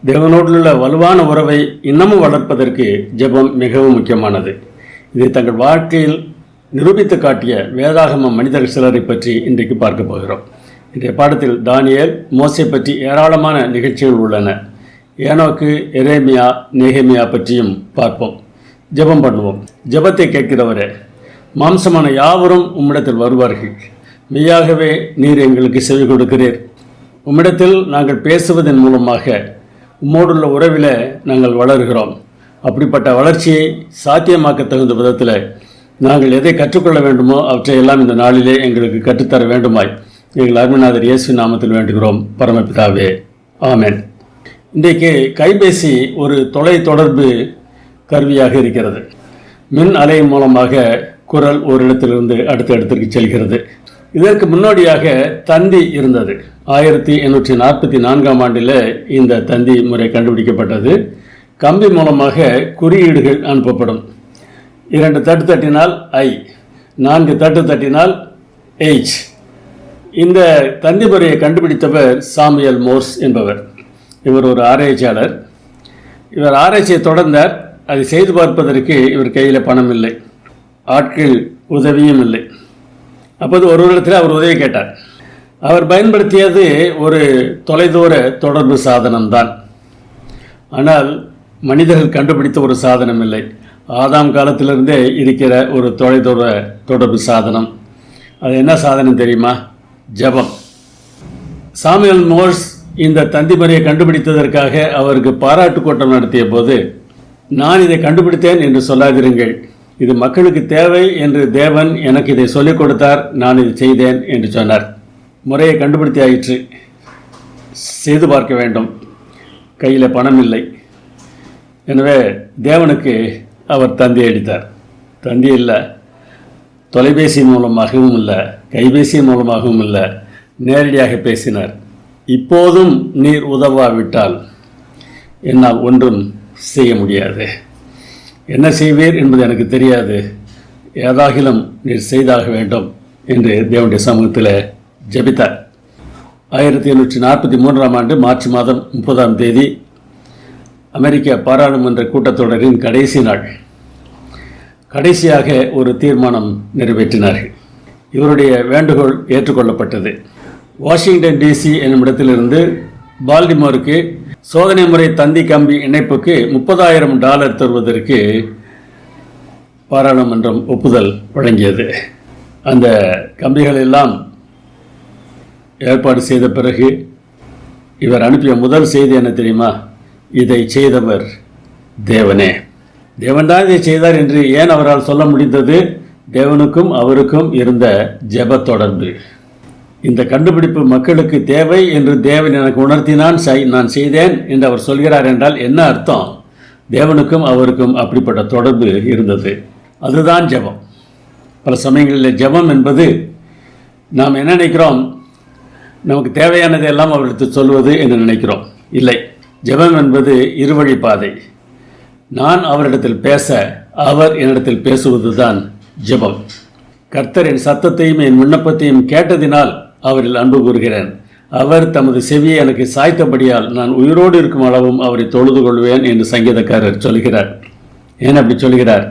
தேவனோடுள்ள வலுவான உறவை இன்னமும் வளர்ப்பதற்கு ஜெபம் மிகவும் முக்கியமானது. இதை தங்கள் வாழ்க்கையில் நிரூபித்து காட்டிய வேதாகம மனிதர் சிலரை பற்றி இன்றைக்கு பார்க்க போகிறோம். இன்றைய பாடத்தில் தானியேல், மோசே பற்றி ஏராளமான நிகழ்ச்சிகள் உள்ளன. ஏனோக்கு, எரேமியா, நேகேமியா பற்றியும் பார்ப்போம். ஜெபம் பண்ணுவோம். ஜெபத்தை கேட்கிறவரே, மாம்சமான யாவரும் உம்மிடத்தில் வருவார்கள். மெய்யாகவே நீர் எங்களுக்கு செவி கொடுக்கிறீர். உம்மிடத்தில் நாங்கள் பேசுவதன் மூலமாக உம்மோடுள்ள உறவில் நாங்கள் வளர்கிறோம். அப்படிப்பட்ட வளர்ச்சியை சாத்தியமாக்க தகுந்த விதத்தில் நாங்கள் எதை கற்றுக்கொள்ள வேண்டுமோ அவற்றையெல்லாம் இந்த நாளிலே எங்களுக்கு கற்றுத்தர வேண்டுமாய் எங்கள் அருமைநாதர் இயேசு நாமத்தில் வேண்டுகிறோம். பரமபிதாவே, ஆமென். இன்றைக்கு கைபேசி ஒரு தொலை தொடர்பு கருவியாக இருக்கிறது. மின் அலை மூலமாக குரல் ஒரு இடத்திலிருந்து அடுத்த இடத்திற்கு செல்கிறது. இதற்கு முன்னோடியாக தந்தி இருந்தது. 1844 ஆண்டில் இந்த தந்தி முறை கண்டுபிடிக்கப்பட்டது. கம்பி மூலமாக குறியீடுகள் அனுப்பப்படும். 2 தட்டு தட்டினால் I, 4 தட்டு தட்டினால் H. இந்த தந்தி முறையை கண்டுபிடித்தவர் சாமுவேல் மோர்ஸ் என்பவர். இவர் ஒரு ஆராய்ச்சியாளர். இவர் ஆராய்ச்சியை தொடர்ந்தார். அதை செய்து பார்ப்பதற்கு இவர் கையில் பணம் இல்லை, ஆட்கள் உதவியும் இல்லை. அப்போது ஒரு இடத்தில் அவர் உதவி கேட்டார். அவர் பயன்படுத்தியது ஒரு தொலைதூர தொடர்பு சாதனம்தான். ஆனால் மனிதர்கள் கண்டுபிடித்த ஒரு சாதனம் இல்லை. ஆதாம் காலத்திலிருந்தே இருக்கிற ஒரு தொலைதூர தொடர்பு சாதனம். அது என்ன சாதனம் தெரியுமா? ஜெபம். சாமுவேல் மோர்ஸ் இந்த தந்தி முறையை கண்டுபிடித்ததற்காக அவருக்கு பாராட்டு கூட்டம் நடத்திய போது, நான் இதை கண்டுபிடித்தேன் என்று சொல்லாதிருங்கள், இது மக்களுக்கு தேவை என்று தேவன் எனக்கு இதை சொல்லிக் கொடுத்தார், நான் இதை செய்தேன் என்று சொன்னார். முறையை கண்டுபிடித்து ஆயிற்று. செய்து பார்க்க வேண்டும். கையில் பணம் இல்லை. எனவே தேவனுக்கு அவர் தந்தி அடித்தார். தந்தி இல்லை, தொலைபேசி மூலமாகவும் இல்லை, கைபேசி மூலமாகவும் இல்லை, நேரடியாக பேசினார். இப்போதும் நீர் உதவாவிட்டால் என்னால் ஒன்றும் செய்ய முடியாது. என்ன செய்வீர் என்பது எனக்கு தெரியாது. ஏதாகிலும் நீர் செய்தாக வேண்டும் என்று தேவனுடைய சமூகத்தில் ஜெபித்தார். 1843 ஆண்டு மார்ச் மாதம் 30 அமெரிக்க பாராளுமன்ற கூட்டத்தொடரின் கடைசி நாள். கடைசியாக ஒரு தீர்மானம் நிறைவேற்றினார்கள். இவருடைய வேண்டுகோள் ஏற்றுக்கொள்ளப்பட்டது. வாஷிங்டன் DC என்னும் இடத்திலிருந்து பால்டிமோருக்கு சோதனை முறை தந்தி கம்பி இணைப்புக்கு $30,000 தருவதற்கு பாராளுமன்றம் ஒப்புதல் வழங்கியது. அந்த கம்பிகள் எல்லாம் ஏற்பாடு செய்த பிறகு இவர் அனுப்பிய முதல் செய்தி என்ன தெரியுமா? இதை செய்தவர் தேவனே. தேவன்தான் இதை செய்தார் என்று ஏன் அவரால் சொல்ல முடிந்தது? தேவனுக்கும் அவருக்கும் இருந்த ஜெப தொடர்பு. இந்த கண்டுபிடிப்பு மக்களுக்கு தேவை என்று தேவன் எனக்கு உணர்த்தினான், நான் செய்தேன் என்று அவர் சொல்கிறார் என்றால் என்ன அர்த்தம்? தேவனுக்கும் அவருக்கும் அப்படிப்பட்ட தொடர்பு இருந்தது. அதுதான் ஜெபம். பல சமயங்களில் ஜெபம் என்பது நாம் என்ன நினைக்கிறோம்? நமக்கு தேவையானதை எல்லாம் அவருக்கு சொல்வது என்று நினைக்கிறோம். இல்லை, ஜெபம் என்பது இருவழி பாதை. நான் அவரிடத்தில் பேச, அவர் என்னிடத்தில் பேசுவது தான் ஜெபம். கர்த்தர் என் சத்தத்தையும் என் விண்ணப்பத்தையும் கேட்டதினால் அவரில் அன்பு கூறுகிறேன். அவர் தமது செவியை எனக்கு சாய்த்தபடியால் நான் உயிரோடு இருக்கும் அளவும் அவரை தொழுது கொள்வேன் என்று சங்கீதக்காரர் சொல்கிறார். ஏன் அப்படி சொல்கிறார்?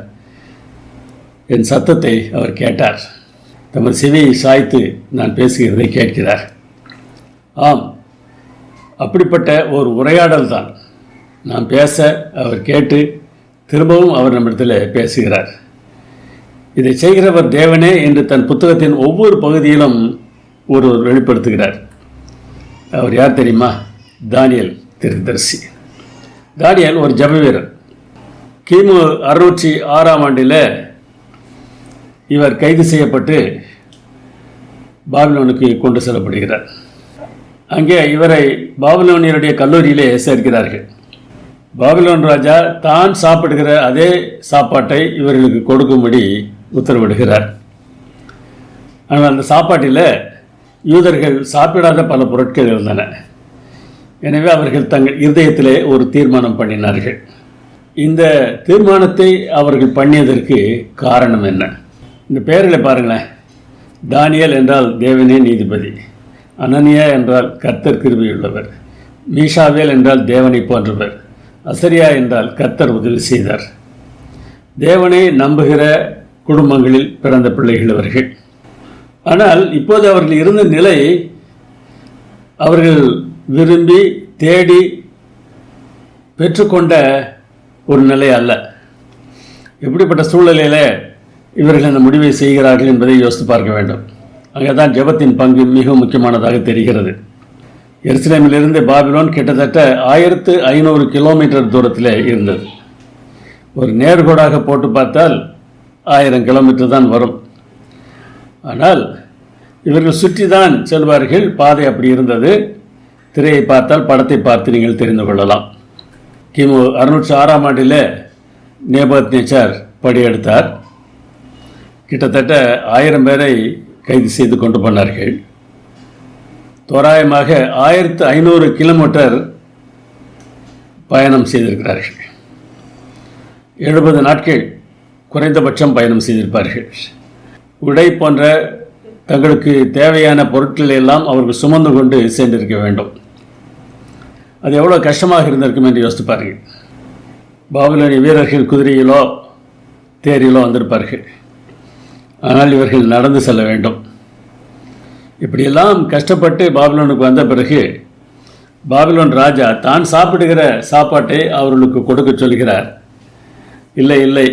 என் சத்தத்தை அவர் கேட்டார். தமது செவியை சாய்த்து நான் பேசுகிறதை கேட்கிறார். ஆம், அப்படிப்பட்ட ஒரு உரையாடல் தான். நான் பேச அவர் கேட்டு திரும்பவும் அவர் நம்மிடத்தில் பேசுகிறார். இதை செய்கிறவர் தேவனே என்று தன் புத்தகத்தின் ஒவ்வொரு பகுதியிலும் ஒருவர் வெளிப்படுத்துகிறார். அவர் யார் தெரியுமா? தானியேல் தீர்க்கதரிசி. தானியேல் ஒரு ஜெப வீரர். கிமு 606 ஆண்டில் இவர் கைது செய்யப்பட்டு பாபிலோனுக்கு கொண்டு செல்லப்படுகிறார். அங்கே இவரை பாபிலோனியருடைய கல்லூரியிலே சேர்க்கிறார்கள். பாபிலோன் ராஜா தான் சாப்பிடுகிற அதே சாப்பாட்டை இவர்களுக்கு கொடுக்கும்படி உத்தரவிடுகிறார். ஆனால் அந்த சாப்பாட்டில் யூதர்கள் சாப்பிடாத பல பொருட்கள் இருந்தன. எனவே அவர்கள் தங்கள் இருதயத்திலே ஒரு தீர்மானம் பண்ணினார்கள். இந்த தீர்மானத்தை அவர்கள் பண்ணியதற்கு காரணம் என்ன? இந்த பெயர்களை பாருங்களேன். தானியேல் என்றால் தேவனே நீதிபதி, அனனியா என்றால் கர்த்தர் கிருபையுள்ளவர், மீஷாவேல் என்றால் தேவனை போன்றவர், அசரியா என்றால் கர்த்தர் உதவி செய்தார். தேவனை நம்புகிற குடும்பங்களில் பிறந்த பிள்ளைகள் அவர்கள். ஆனால் இப்போது அவர்கள் இருந்த நிலை அவர்கள் விரும்பி தேடி பெற்றுக்கொண்ட ஒரு நிலை அல்ல. எப்படிப்பட்ட சூழ்நிலையில் இவர்கள் அந்த முடிவை செய்கிறார்கள் என்பதை யோசித்து பார்க்க வேண்டும். அங்கே தான் ஜெபத்தின் பங்கு மிகவும் முக்கியமானதாக தெரிகிறது. எருசலேமிலிருந்து பாபிலோன் கிட்டத்தட்ட 1500 கிலோமீட்டர் தூரத்தில் இருந்தது. ஒரு நேர்கோடாக போட்டு பார்த்தால் 1000 கிலோமீட்டர் தான் வரும். ஆனால் இவர்கள் சுற்றி தான் செல்வார்கள். பாதை அப்படி இருந்தது. திரையை பார்த்தால் படத்தை பார்த்து நீங்கள் தெரிந்து கொள்ளலாம். கிமு 606ஆம் ஆண்டில் நேபுகத்நேச்சார் படையெடுத்தார். கிட்டத்தட்ட 1000 பேரை கைது செய்து கொண்டு போனார்கள். தோராயமாக 1500 கிலோமீட்டர் பயணம் செய்திருக்கிறார்கள். 70 நாட்கள் குறைந்தபட்சம் பயணம் செய்திருப்பார்கள். உடை போன்ற தங்களுக்கு தேவையான பொருட்களை எல்லாம் அவர்கள் சுமந்து கொண்டு சென்றிருக்க வேண்டும். அது எவ்வளோ கஷ்டமாக இருந்திருக்கும் என்று யோசித்து பாருங்கள். பாபிலோனிய வீரர்கள் குதிரையிலோ தேரிலோ வந்திருப்பார்கள். ஆனால் இவர்கள் நடந்து செல்ல வேண்டும். இப்படியெல்லாம் கஷ்டப்பட்டு பாபிலோனுக்கு வந்த பிறகு பாபிலோன் ராஜா தான் சாப்பிடுகிற சாப்பாட்டை அவர்களுக்கு கொடுக்க சொல்கிறார். இல்லை இல்லை,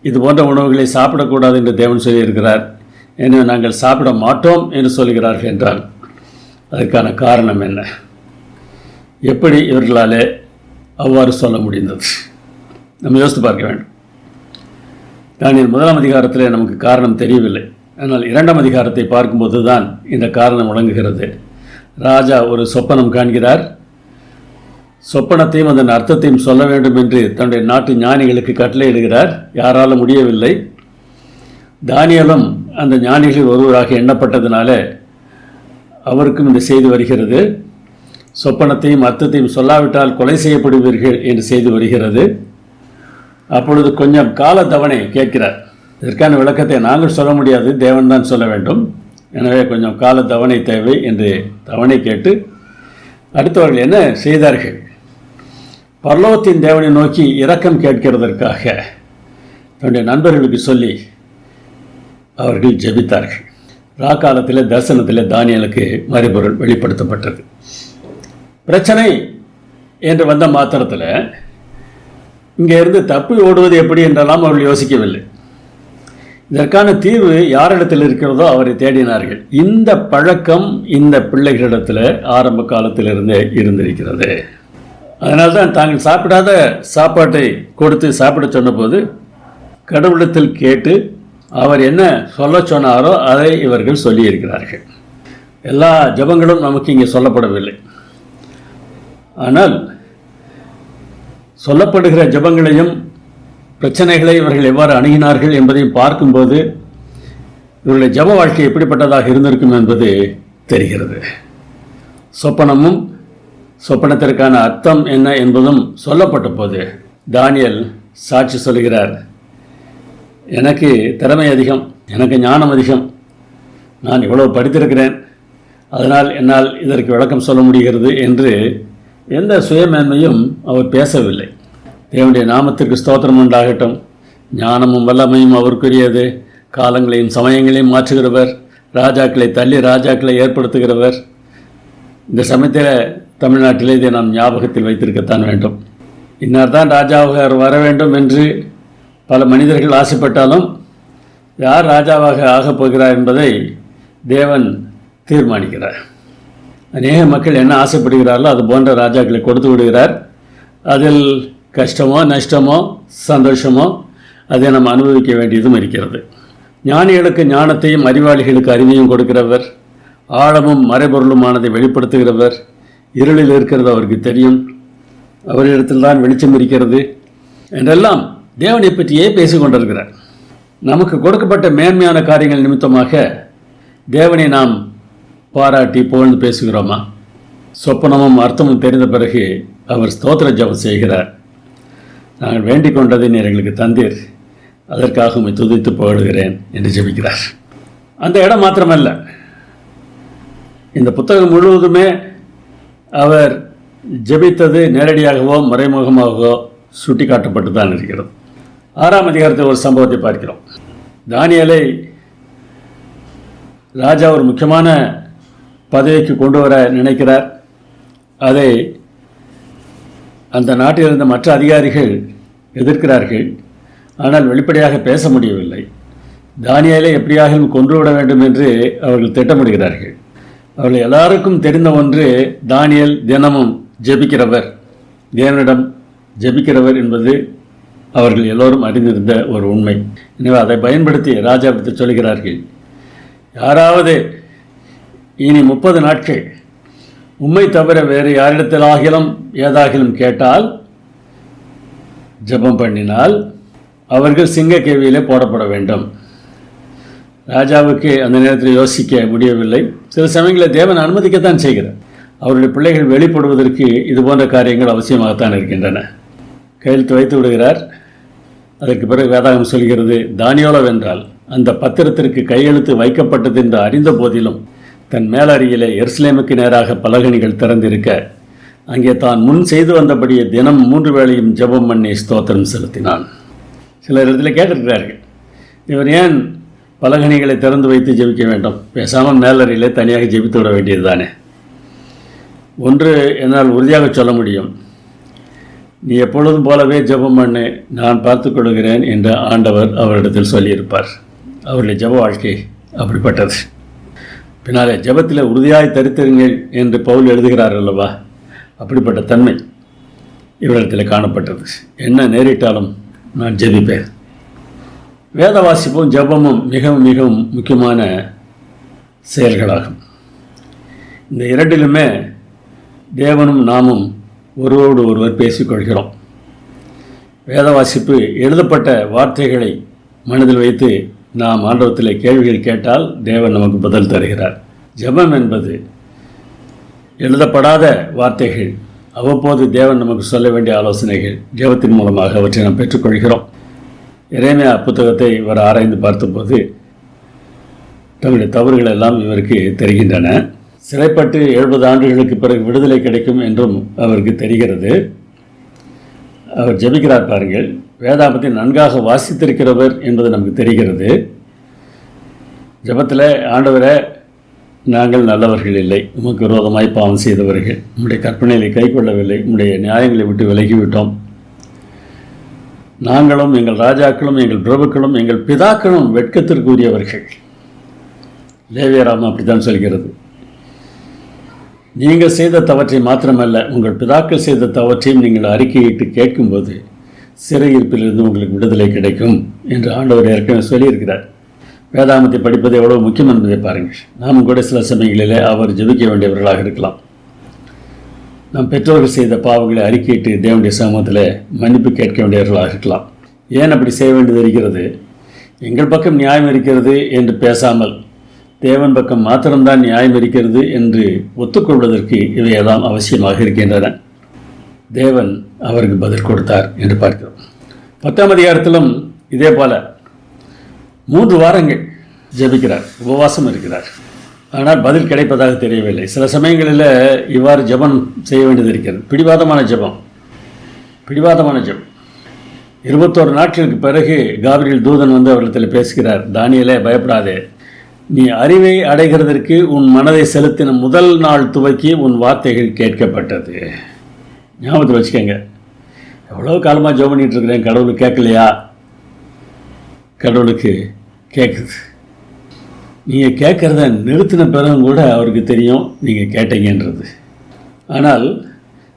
இது போன்ற உணவுகளை சாப்பிடக்கூடாது என்று தேவன் சொல்லியிருக்கிறார். எனவே நாங்கள் சாப்பிட மாட்டோம் என்று சொல்கிறார்கள் என்றால் அதற்கான காரணம் என்ன? எப்படி இவர்களாலே அவ்வாறு சொல்ல முடிந்தது? நம்ம யோசித்து பார்க்க வேண்டும். தானியேல் 1ஆம் அதிகாரத்தில் நமக்கு காரணம் தெரியவில்லை. ஆனால் 2ஆம் அதிகாரத்தை பார்க்கும்போது தான் இந்த காரணம் விளங்குகிறது. ராஜா ஒரு சொப்பனம் காண்கிறார். சொப்பனத்தையும் அதன் அர்த்தத்தையும் சொல்ல வேண்டும் என்று தன்னுடைய நாட்டு ஞானிகளுக்கு கட்டளையிடுகிறார். யாராலும் முடியவில்லை. தானியேலும் அந்த ஞானிகளில் ஒருவராக எண்ணப்பட்டதினால அவருக்கும் இந்த செய்தி வருகிறது. சொப்பனத்தையும் அர்த்தத்தையும் சொல்லாவிட்டால் கொலை செய்யப்படுவீர்கள் என்று செய்தி வருகிறது. அப்பொழுது கொஞ்சம் கால தவணை கேட்கிறார். இதற்கான விளக்கத்தை நாங்கள் சொல்ல முடியாது, தேவன் தான் சொல்ல வேண்டும். எனவே கொஞ்சம் கால தவணை தேவை என்று தவணை கேட்டு அடுத்தவர்கள் என்ன செய்தார்கள்? பரலோகத்தின் தேவனை நோக்கி இரக்கம் கேட்கிறதற்காக தன்னுடைய நண்பர்களுக்கு சொல்லி அவர்கள் ஜெபித்தார்கள். ராக்காலத்தில் தரிசனத்தில் தானியேலுக்கு மறைபொருள் வெளிப்படுத்தப்பட்டது. பிரச்சனை என்று வந்த மாத்திரத்தில் இங்கே இருந்து தப்பி ஓடுவது எப்படி என்றெல்லாம் அவர்கள் யோசிக்கவில்லை. இதற்கான தீர்வு யாரிடத்தில் இருக்கிறதோ அவரை தேடினார்கள். இந்த பழக்கம் இந்த பிள்ளைகளிடத்தில் ஆரம்ப காலத்திலிருந்தே இருந்திருக்கிறது. அதனால்தான் தாங்கள் சாப்பிடாத சாப்பாட்டை கொடுத்து சாப்பிட சொன்னபோது கடவுளத்தில் கேட்டு அவர் என்ன சொல்ல சொன்னாரோ அதை இவர்கள் சொல்லியிருக்கிறார்கள். எல்லா ஜபங்களும் நமக்கு இங்கே சொல்லப்படவில்லை. ஆனால் சொல்லப்படுகிற ஜபங்களையும் பிரச்சனைகளை இவர்கள் எவ்வாறு அணுகினார்கள் என்பதையும் பார்க்கும்போது இவருடைய ஜப வாழ்க்கை எப்படிப்பட்டதாக இருந்திருக்கும் என்பது தெரிகிறது. சொப்பனமும் சொப்பனத்திற்கான அர்த்தம் என்ன என்பதும் சொல்லப்பட்ட போது தானியேல் சாட்சி சொல்கிறார். எனக்கு திறமை அதிகம், எனக்கு ஞானம் அதிகம், நான் இவ்வளவு படித்திருக்கிறேன், அதனால் என்னால் இதற்கு விளக்கம் சொல்ல முடிகிறது என்று எந்த சுயமேன்மையும் அவர் பேசவில்லை. தேவனுடைய நாமத்திற்கு ஸ்தோத்திரம் உண்டாகட்டும். ஞானமும் வல்லமையும் அவருக்குரியது. காலங்களையும் சமயங்களையும் மாற்றுகிறவர், ராஜாக்களை தள்ளி ராஜாக்களை ஏற்படுத்துகிறவர். இந்த சமயத்தில் தமிழ்நாட்டிலே இதை நாம் ஞாபகத்தில் வைத்திருக்கத்தான் வேண்டும். இன்னார் தான் ராஜாவாக வர வேண்டும் என்று பல மனிதர்கள் ஆசைப்பட்டாலும் யார் ராஜாவாக ஆகப் போகிறார் என்பதை தேவன் தீர்மானிக்கிறார். அநேக மக்கள் என்ன ஆசைப்படுகிறார்களோ அது போன்ற ராஜாக்களை கொடுத்து விடுகிறார். அதில் கஷ்டமோ நஷ்டமோ சந்தோஷமோ அதை நாம் அனுபவிக்க வேண்டியதும் இருக்கிறது. ஞானிகளுக்கு ஞானத்தையும் அறிவாளிகளுக்கு அறிவையும் கொடுக்கிறவர், ஆழமும் மறைபொருளுமானதை வெளிப்படுத்துகிறவர். இருளில் இருக்கிறது அவருக்கு தெரியும், அவரிடத்தில் தான் வெளிச்சம் இருக்கிறது என்றெல்லாம் தேவனை பற்றியே பேசிக்கொண்டிருக்கிறார். நமக்கு கொடுக்கப்பட்ட மேன்மையான காரியங்கள் நிமித்தமாக தேவனை நாம் பாராட்டி புகழ்ந்து பேசுகிறோமா? சொப்பனமும் அர்த்தமும் தெரிந்த பிறகு அவர் ஸ்தோத்திர ஜெபம் செய்கிறார். நாங்கள் வேண்டிக் கொண்டதை நீர் எங்களுக்கு தந்தீர், அதற்காக உம்மை துதித்து புகழுகிறேன் என்று ஜெபிக்கிறார். அந்த இடம் மாத்திரமல்ல, இந்த புத்தகம் முழுவதுமே அவர் ஜெபித்தது நேரடியாகவோ மறைமுகமாகவோ சுட்டி காட்டப்பட்டு தான் இருக்கிறது. 6ஆம் அதிகாரத்தில் ஒரு சம்பவத்தை பார்க்கிறோம். தானியேலை ராஜா ஒரு முக்கியமான பதவிக்கு கொண்டு வர நினைக்கிறார். அதை அந்த நாட்டில் இருந்த மற்ற அதிகாரிகள் எதிர்க்கிறார்கள். ஆனால் வெளிப்படையாக பேச முடியவில்லை. தானியேலை எப்படியாக கொன்றுவிட வேண்டும் என்று அவர்கள் திட்டமிடுகிறார்கள். அவர்கள் எல்லாருக்கும் தெரிந்த ஒன்று, தானியேல் தினமும் ஜெபிக்கிறவர், தேவனிடம் ஜெபிக்கிறவர் என்பது அவர்கள் எல்லோரும் அறிந்திருந்த ஒரு உண்மை. எனவே அதை பயன்படுத்தி ராஜாவிடத்தில் சொல்கிறார்கள், யாராவது இனி 30 நாட்கள் உம்மை தவிர வேறு யாரிடத்திலாகிலும் ஏதாகிலும் கேட்டால், ஜெபம் பண்ணினால் அவர்கள் சிங்க கேவியிலே போடப்பட வேண்டும். ராஜாவுக்கு அந்த நேரத்தில் யோசிக்க முடியவில்லை. சில சமயங்களில் தேவன் அனுமதிக்கத்தான் செய்கிறார். அவருடைய பிள்ளைகள் வெளிப்படுவதற்கு இது போன்ற காரியங்கள் அவசியமாகத்தான் இருக்கின்றன. கையெழுத்து வைத்து விடுகிறார். அதற்கு பிறகு வேதாகம் சொல்கிறது, தானியேலவென்றால் அந்த பத்திரத்திற்கு கையெழுத்து வைக்கப்பட்டது என்று அறிந்த போதிலும் தன் மேலறையிலே எருசலேமுக்கு நேராக பலகணிகள் திறந்திருக்க அங்கே தான் முன் செய்து வந்தபடியே தினம் 3 வேளையும் ஜெபம் பண்ணி ஸ்தோத்திரம் செலுத்தினான். சிலர் இடத்துல கேட்டிருக்கிறார்கள், இவர் ஏன் பலகணிகளை திறந்து வைத்து ஜெபிக்க வேண்டும்? பேசாமல் மேலறையிலே தனியாக ஜெபித்து விட வேண்டியது தானே. ஒன்று என்னால் உறுதியாக சொல்ல முடியும், நீ எப்பொழுதும் போலவே ஜெபம் பண்ணு, நான் பார்த்து கொள்கிறேன் என்று ஆண்டவர் அவரிடத்தில் சொல்லியிருப்பார். அவருடைய ஜெப வாழ்க்கை அப்படிப்பட்டது. பின்னாலே ஜெபத்தில் உறுதியாய் தரித்திருங்கள் என்று பவுல் எழுதுகிறார் அல்லவா, அப்படிப்பட்ட தன்மை இவரிடத்தில் காணப்பட்டது. என்ன நேரிட்டாலும் நான் ஜெபிப்பேன். வேத வாசிப்பும் ஜெபமும் மிகவும் மிகவும் முக்கியமான செயல்களாகும். இந்த இரண்டிலுமே தேவனும் நாமும் ஒருவரோடு ஒருவர் பேசிக்கொள்கிறோம். வேத வாசிப்பு எழுதப்பட்ட வார்த்தைகளை மனதில் வைத்து நாம் ஆண்டவத்தில் கேள்விகள் கேட்டால் தேவன் நமக்கு பதில் தருகிறார். ஜெபம் என்பது எழுதப்படாத வார்த்தைகள், அவ்வப்போது தேவன் நமக்கு சொல்ல வேண்டிய ஆலோசனைகள். ஜெபத்தின் மூலமாக அவற்றை நாம் பெற்றுக்கொள்கிறோம். எரேமியா புத்தகத்தை இவர் ஆராய்ந்து பார்த்தபோது தன்னுடைய தவறுகள் எல்லாம் இவருக்கு தெரிகின்றன. சிறைப்பட்டு 70 ஆண்டுகளுக்கு பிறகு விடுதலை கிடைக்கும் என்றும் அவருக்கு தெரிகிறது. அவர் ஜெபிக்கிறார் பாருங்கள். வேதாகமத்தை நன்காக வாசித்திருக்கிறவர் என்பது நமக்கு தெரிகிறது. ஜெபத்தில், ஆண்டவரே, நாங்கள் நல்லவர்கள் இல்லை, உமக்கு விரோதமாய் பாவம் செய்தவர்கள், உம்முடைய கற்பனைகளை கை கொள்ளவில்லை, உம்முடைய நியாயங்களை விட்டு விலகிவிட்டோம். நாங்களும் எங்கள் ராஜாக்களும் எங்கள் பிரபுக்களும் எங்கள் பிதாக்களும் வெட்கத்திற்குரியவர்கள். லேவியராமம் அப்படித்தான் சொல்கிறது. நீங்கள் செய்த தவற்றை மாத்திரமல்ல, உங்கள் பிதாக்கள் செய்த தவற்றையும் நீங்கள் அறிக்கையிட்டு கேட்கும்போது சிறையிருப்பிலிருந்து உங்களுக்கு விடுதலை கிடைக்கும் என்று ஆண்டவர் ஏற்கனவே சொல்லியிருக்கிறார். வேதாகமத்தை படிப்பது எவ்வளோ முக்கியம் என்பதை பாருங்கள். நாமும் கூட சில சமயங்களிலே அவர் ஜெபிக்க வேண்டியவர்களாக இருக்கலாம். நம் பெற்றோர்கள் செய்த பாவங்களை அறிக்கையிட்டு தேவனுடைய சமூகத்தில் மன்னிப்பு கேட்க வேண்டியவர்களாக இருக்கலாம். ஏன் அப்படி செய்ய வேண்டியது இருக்கிறது? எங்கள் பக்கம் நியாயம் இருக்கிறது என்று பேசாமல் தேவன் பக்கம் மாத்திரம்தான் நியாயம் இருக்கிறது என்று ஒத்துக்கொள்வதற்கு இவையெல்லாம் அவசியமாக இருக்கின்றன. தேவன் அவருக்கு பதில் கொடுத்தார் என்று பார்க்கிறோம். 10ஆம் அதிகாரத்திலும் இதே போல 3 வாரங்கள் ஜெபிக்கிறார், உபவாசம் இருக்கிறார். ஆனால் பதில் கிடைப்பதாக தெரியவில்லை. சில சமயங்களில் இவ்வாறு ஜெபம் செய்ய வேண்டியது இருக்கிறது. பிடிவாதமான ஜெபம். 21 நாட்களுக்கு பிறகு காபிரியேல் தூதன் வந்து அவர்களிடத்தில் பேசுகிறார். தானியேலே, பயப்படாதே, நீ அறிவை அடைகிறதற்கு உன் மனதை செலுத்தின முதல் நாள் துவக்கி உன் வார்த்தைகள் கேட்கப்பட்டது. ஞாபகத்தில் வச்சுக்கோங்க. எவ்வளோ காலமாக ஜெபம் பண்ணிகிட்டு இருக்கிறேன், கடவுளுக்கு கேட்கலையா? கடவுளுக்கு கேட்குது. நீங்கள் கேட்குறத நிறுத்தின பிறகும் கூட அவருக்கு தெரியும் நீங்கள் கேட்டீங்கன்றது. ஆனால்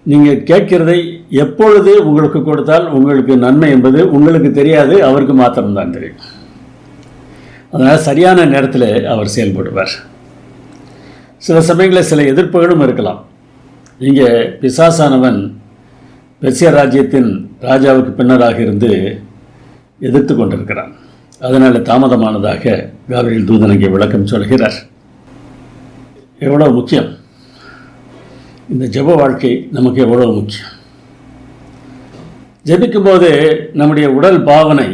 நீங்கள் கேட்கிறதை எப்பொழுது உங்களுக்கு கொடுத்தால் உங்களுக்கு நன்மை என்பது உங்களுக்கு தெரியாது, அவருக்கு மாத்திரம்தான் தெரியும். அதனால் சரியான நேரத்தில் அவர் செயல்படுவார். சில சமயங்களில் சில எதிர்ப்புகளும் இருக்கலாம். இங்கே பிசாசானவன் பெர்சியா ராஜ்யத்தின் ராஜாவுக்கு பின்னராக இருந்து எதிர்த்து கொண்டிருக்கிறான். அதனால் தாமதமானதாக காபிரியேல் தூதன் இங்கே விளக்கம் சொல்கிறார். எவ்வளோ முக்கியம் இந்த ஜெப வாழ்க்கை, நமக்கு எவ்வளோ முக்கியம். ஜெபிக்கும்போது நம்முடைய உடல் பாவனை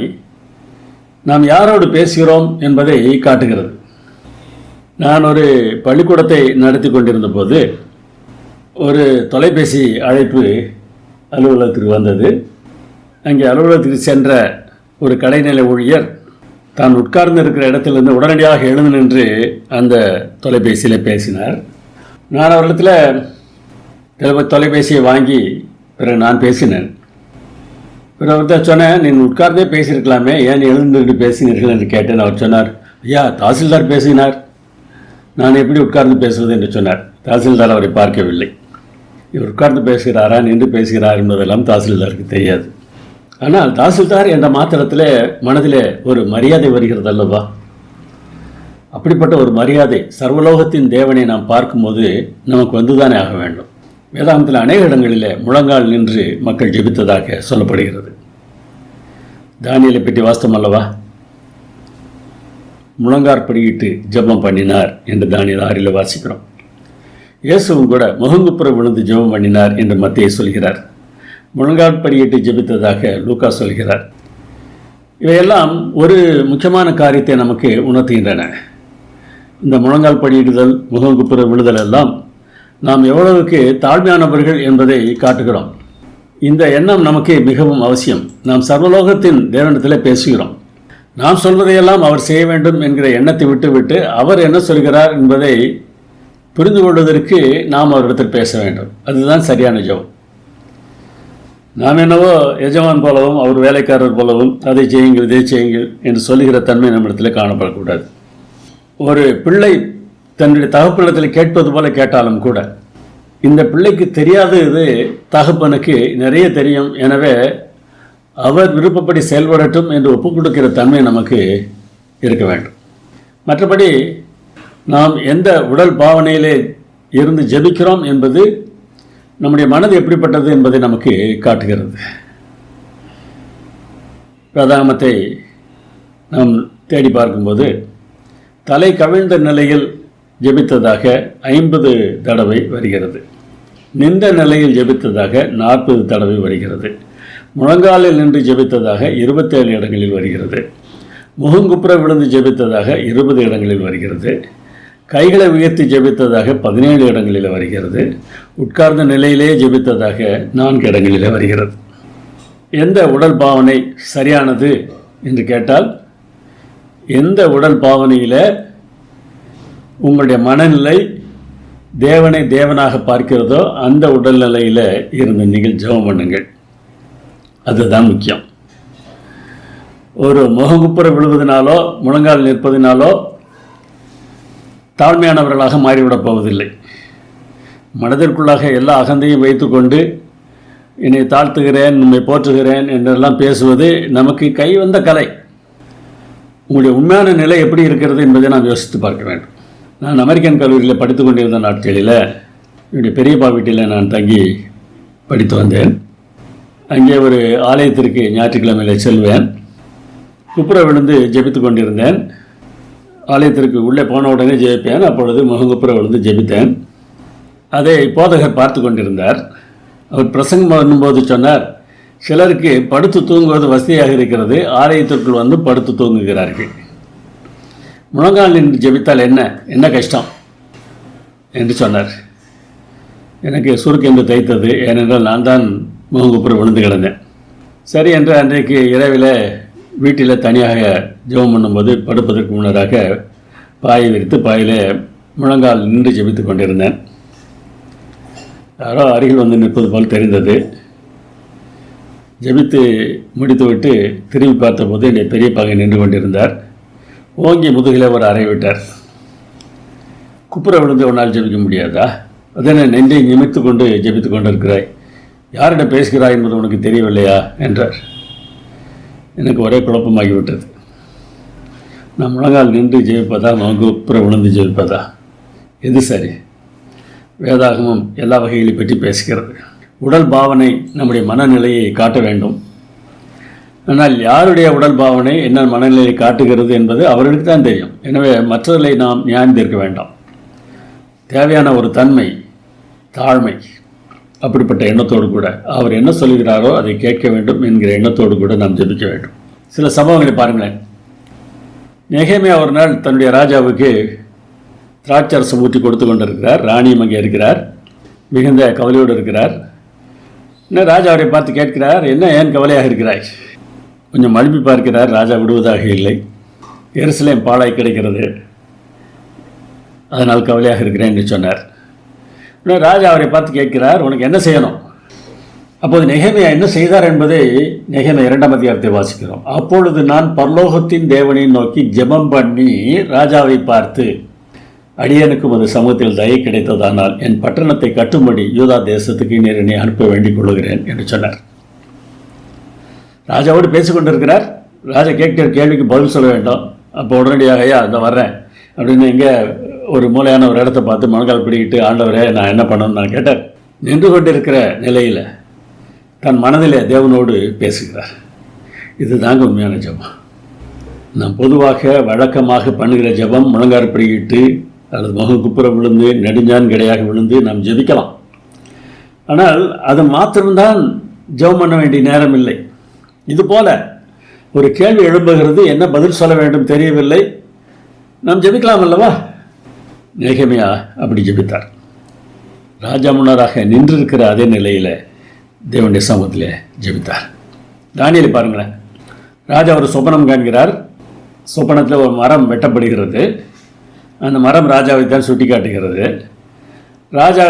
நாம் யாரோடு பேசுகிறோம் என்பதை காட்டுகிறது. நான் ஒரு பள்ளிக்கூடத்தை நடத்தி கொண்டிருந்த போது ஒரு தொலைபேசி அழைப்பு அலுவலகத்திற்கு வந்தது. அங்கே அலுவலகத்திற்கு சென்ற ஒரு கடைநிலை ஊழியர் தான் உட்கார்ந்து இருக்கிற இடத்திலிருந்து உடனடியாக எழுந்து நின்று அந்த தொலைபேசியில் பேசினார். நான் அவரிடத்தில் தொலைபேசியை வாங்கி பிறகு நான் பேசினேன். பிறகு ஒருத்தர் சொன்னேன், நீங்கள் உட்கார்ந்தே பேசியிருக்கலாமே, ஏன் எழுந்து பேசினீர்கள் என்று கேட்டேன். அவர் சொன்னார், ஐயா தாசில்தார் பேசினார், நான் எப்படி உட்கார்ந்து பேசுவது என்று சொன்னார். தாசில்தார் அவரை பார்க்கவில்லை. இவர் உட்கார்ந்து பேசுகிறாரா நின்று பேசுகிறார் என்பதெல்லாம் தாசில்தாருக்கு தெரியாது. ஆனால் தாசில்தார் என்ற மாத்திரத்தில் மனதில் ஒரு மரியாதை வருகிறது அல்லவா? அப்படிப்பட்ட ஒரு மரியாதை சர்வலோகத்தின் தேவனை நாம் பார்க்கும்போது நமக்கு வந்துதானே ஆக வேண்டும். வேதாந்தத்தில் அநேக இடங்களில் முழங்கால் நின்று மக்கள் ஜெபித்ததாக சொல்லப்படுகிறது. தானியேலை பற்றி வாஸ்தவம் அல்லவா? முழங்காற்படியிட்டு ஜெபம் பண்ணினார் என்று தானியேல் 6 வாசிக்கிறோம். இயேசுவும் கூட முகங்குப்புற விழுந்து ஜெபம் பண்ணினார் என்று மத்தேயு சொல்கிறார். முழங்காற்படியிட்டு ஜெபித்ததாக லூக்கா சொல்கிறார். இவையெல்லாம் ஒரு முக்கியமான காரியத்தை நமக்கு உணர்த்துகின்றன. இந்த முழங்கால் படியிடுதல், முகங்குப்புற விழுதல் எல்லாம் நாம் எவ்வளவுக்கு தாழ்மையானவர்கள் என்பதை காட்டுகிறோம். இந்த எண்ணம் நமக்கு மிகவும் அவசியம். நாம் சர்வலோகத்தின் தேவனிடத்தில் பேசுகிறோம். நாம் சொல்வதையெல்லாம் அவர் செய்ய வேண்டும் என்கிற எண்ணத்தை விட்டுவிட்டு அவர் என்ன சொல்கிறார் என்பதை புரிந்து கொள்வதற்கு நாம் அவரிடத்தில் பேச வேண்டும். அதுதான் சரியான ஜெபம். நாம் என்னவோ எஜமான் போலவும் அவர் வேலைக்காரர் போலவும் அதை செய்யுங்கள் இதை செய்யுங்கள் என்று சொல்லுகிற தன்மை நம்மிடத்தில் காணப்படக்கூடாது. ஒரு பிள்ளை தன்னுடைய தகப்பனிடத்தில் கேட்பது போல கேட்டாலும் கூட இந்த பிள்ளைக்கு தெரியாதது தகப்பனுக்கு நிறைய தெரியும், எனவே அவர் விருப்பப்படி செயல்படட்டும் என்று ஒப்புக் கொடுக்கிற தன்மை நமக்கு இருக்க வேண்டும். மற்றபடி நாம் எந்த உடல் பாவனையிலே இருந்து ஜெபிக்கிறோம் என்பது நம்முடைய மனது எப்படிப்பட்டது என்பதை நமக்கு காட்டுகிறது. வேதாகமத்தை நாம் தேடி பார்க்கும்போது தலை கவிழ்ந்த நிலையில் ஜெபித்ததாக 50 தடவை வருகிறது. நின்ற நிலையில் ஜெபித்ததாக 40 தடவை வருகிறது. முழங்காலில் நின்று ஜெபித்ததாக 27 இடங்களில் வருகிறது. முகங்குப்புற விழுந்து ஜெபித்ததாக 20 இடங்களில் வருகிறது. கைகளை உயர்த்தி ஜெபித்ததாக 17 இடங்களில் வருகிறது. உட்கார்ந்த நிலையிலே ஜெபித்ததாக 4 இடங்களில் வருகிறது. எந்த உடல் பாவனை சரியானது என்று கேட்டால், எந்த உடல் பாவனையில் உங்களுடைய மனநிலை தேவனை தேவனாக பார்க்கிறதோ அந்த உடல்நிலையில் இருந்து நீங்கள் ஜெபம் பண்ணுங்கள். அதுதான் முக்கியம். ஒரு முகங்குப்புற விழுவதனாலோ முழங்கால் நிற்பதினாலோ தாழ்மையானவர்களாக மாறிவிடப் போவதில்லை. மனதிற்குள்ளாக எல்லா அகந்தையும் வைத்துக்கொண்டு என்னை தாழ்த்துகிறேன், உண்மை போற்றுகிறேன் என்றெல்லாம் பேசுவது நமக்கு கைவந்த கலை. உங்களுடைய உண்மையான நிலை எப்படி இருக்கிறது என்பதை நாம் யோசித்து பார்க்க வேண்டும். நான் அமெரிக்கன் கல்லூரியில் படித்து கொண்டிருந்த நாட்களில் என்னுடைய பெரியப்பா வீட்டில் நான் தங்கி படித்து வந்தேன். அங்கே ஒரு ஆலயத்திற்கு ஞாயிற்றுக்கிழமையில் செல்வேன். குப்புற விழுந்து ஜெபித்து கொண்டிருந்தேன். ஆலயத்திற்கு உள்ளே போன உடனே ஜெபிப்பேன். அப்பொழுது முகங்குப்புற விழுந்து ஜெபித்தேன். அதை போதகர் பார்த்து கொண்டிருந்தார். அவர் பிரசங்கம் பண்ணும்போது சொன்னார், சிலருக்கு படுத்து தூங்குவது வசதியாக இருக்கிறது, ஆலயத்திற்குள் வந்து படுத்து தூங்குகிறார்கள். முழங்கால் நின்று ஜெபித்தால் என்ன கஷ்டம் என்று சொன்னார். எனக்கு சுருக்கென்று தைத்தது. ஏனென்றால் நான் தான் முகங்குப்புற விழுந்து கிடந்தேன். சரி என்று அன்றைக்கு இரவில் வீட்டில் தனியாக ஜெபம் பண்ணும்போது படுப்பதற்கு முன்னராக பாயை விரித்து பாயில் முழங்கால் நின்று ஜெபித்து கொண்டிருந்தேன். யாரோ அருகில் வந்து நிற்பது போல் தெரிந்தது. ஜெபித்து முடித்துவிட்டு திரும்பி பார்த்தபோது என்னுடைய பெரியப்பாக நின்று கொண்டிருந்தார். ஓங்கி முதுகில் ஒரு அறை விட்டார். குப்புற விழுந்து ஒரு நாள் ஜெபிக்க முடியாதா? அதனை நெஞ்சை நிமித்து கொண்டு ஜெபித்து கொண்டிருக்கிறாய், யாரிடம் பேசுகிறாய் என்பது உனக்கு தெரியவில்லையா என்றார். எனக்கு ஒரே குழப்பமாகிவிட்டது. நான் முழங்கால் நின்று ஜெபிப்பதா, குப்புற விழுந்து ஜெபிப்பதா, எது சரி? வேதாகமம் எல்லா வகைகளை பற்றி பேசுகிறது. உடல் பாவனை நம்முடைய மனநிலையை காட்ட வேண்டும். ஆனால் யாருடைய உடல் பாவனை என்ன மனநிலையை காட்டுகிறது என்பது அவர்களுக்கு தான் தெரியும். எனவே மற்றவர்களை நாம் நியாயம் தீர்க்க வேண்டாம். தேவையான ஒரு தன்மை, தாழ்மை, அப்படிப்பட்ட எண்ணத்தோடு கூட அவர் என்ன சொல்கிறாரோ அதை கேட்க வேண்டும் என்கிற எண்ணத்தோடு கூட நாம் ஜெபிக்க வேண்டும். சில சம்பவங்களை பாருங்களேன். நெகேமியா ஒரு நாள் தன்னுடைய ராஜாவுக்கு திராட்சரசம் ஊற்றி கொடுத்து கொண்டிருக்கிறார். ராணியும் அங்கே இருக்கிறார். மிகுந்த கவலையோடு இருக்கிறார். இன்னும் ராஜா அவரை பார்த்து கேட்கிறார், என்ன ஏன் கவலையாக இருக்கிறாய்? கொஞ்சம் மழுப்பி பார்க்கிறார். ராஜா விடுவதாக இல்லை. எருசலேம் பாழாய் கிடைக்கிறது, அதனால் கவலையாக இருக்கிறேன் என்று சொன்னார். இன்னும் ராஜா அவரை பார்த்து கேட்கிறார், உனக்கு என்ன செய்யணும்? அப்போது நெகேமியா என்ன செய்தார் என்பதை நெகேமியா 2ஆம் அதிகாரத்தை வாசிக்கிறோம். அப்பொழுது நான் பரலோகத்தின் தேவனை நோக்கி ஜெபம் பண்ணி ராஜாவை பார்த்து, அடியனுக்கும் அது சமூகத்தில் தயை கிடைத்ததானால் என் பட்டணத்தை கட்டும்படி யூதா தேசத்துக்கு நீர் என்னை அனுப்ப வேண்டிக் கொள்கிறேன் என்று சொன்னார். ராஜாவோடு பேசிக்கொண்டிருக்கிறார். ராஜா கேட்கிற கேள்விக்கு பதில் சொல்ல வேண்டும். அப்போ உடனடியாக ஐயா இந்த வர்றேன் அப்படின்னு இங்கே ஒரு மூலையான ஒரு இடத்த பார்த்து முழங்கால் பிடிக்கிட்டு, ஆண்டவரே நான் என்ன பண்ணணும்னு நான் கேட்டேன். நின்று கொண்டிருக்கிற நிலையில் தன் மனதிலே தேவனோடு பேசுகிறார். இது தாங்க உண்மையான ஜெபம். நாம் பொதுவாக வழக்கமாக பண்ணுகிற ஜெபம் முழங்கால் பிடிக்கிட்டு அல்லது முகம் குப்புற விழுந்து நெடுஞ்சான் கிடையாக விழுந்து நாம் ஜெபிக்கலாம். ஆனால் அது மாத்திரம்தான் ஜெபம் பண்ண வேண்டிய நேரம் இல்லை. இதுபோல ஒரு கேள்வி எழும்புகிறது, என்ன பதில் சொல்ல வேண்டும் தெரியவில்லை, நாம் ஜெபிக்கலாம் அல்லவா? நெகேமியா அப்படி ஜெபித்தார். ராஜா முன்னராக நின்றிருக்கிற அதே நிலையில் தேவனுடைய சமூகத்தில் ஜெபித்தார். தானியேலை பாருங்களேன். ராஜா ஒரு சொப்பனம் காண்கிறார். சொப்பனத்தில் ஒரு மரம் வெட்டப்படுகிறது. அந்த மரம் ராஜாவை தான் சுட்டி காட்டுகிறது. ராஜா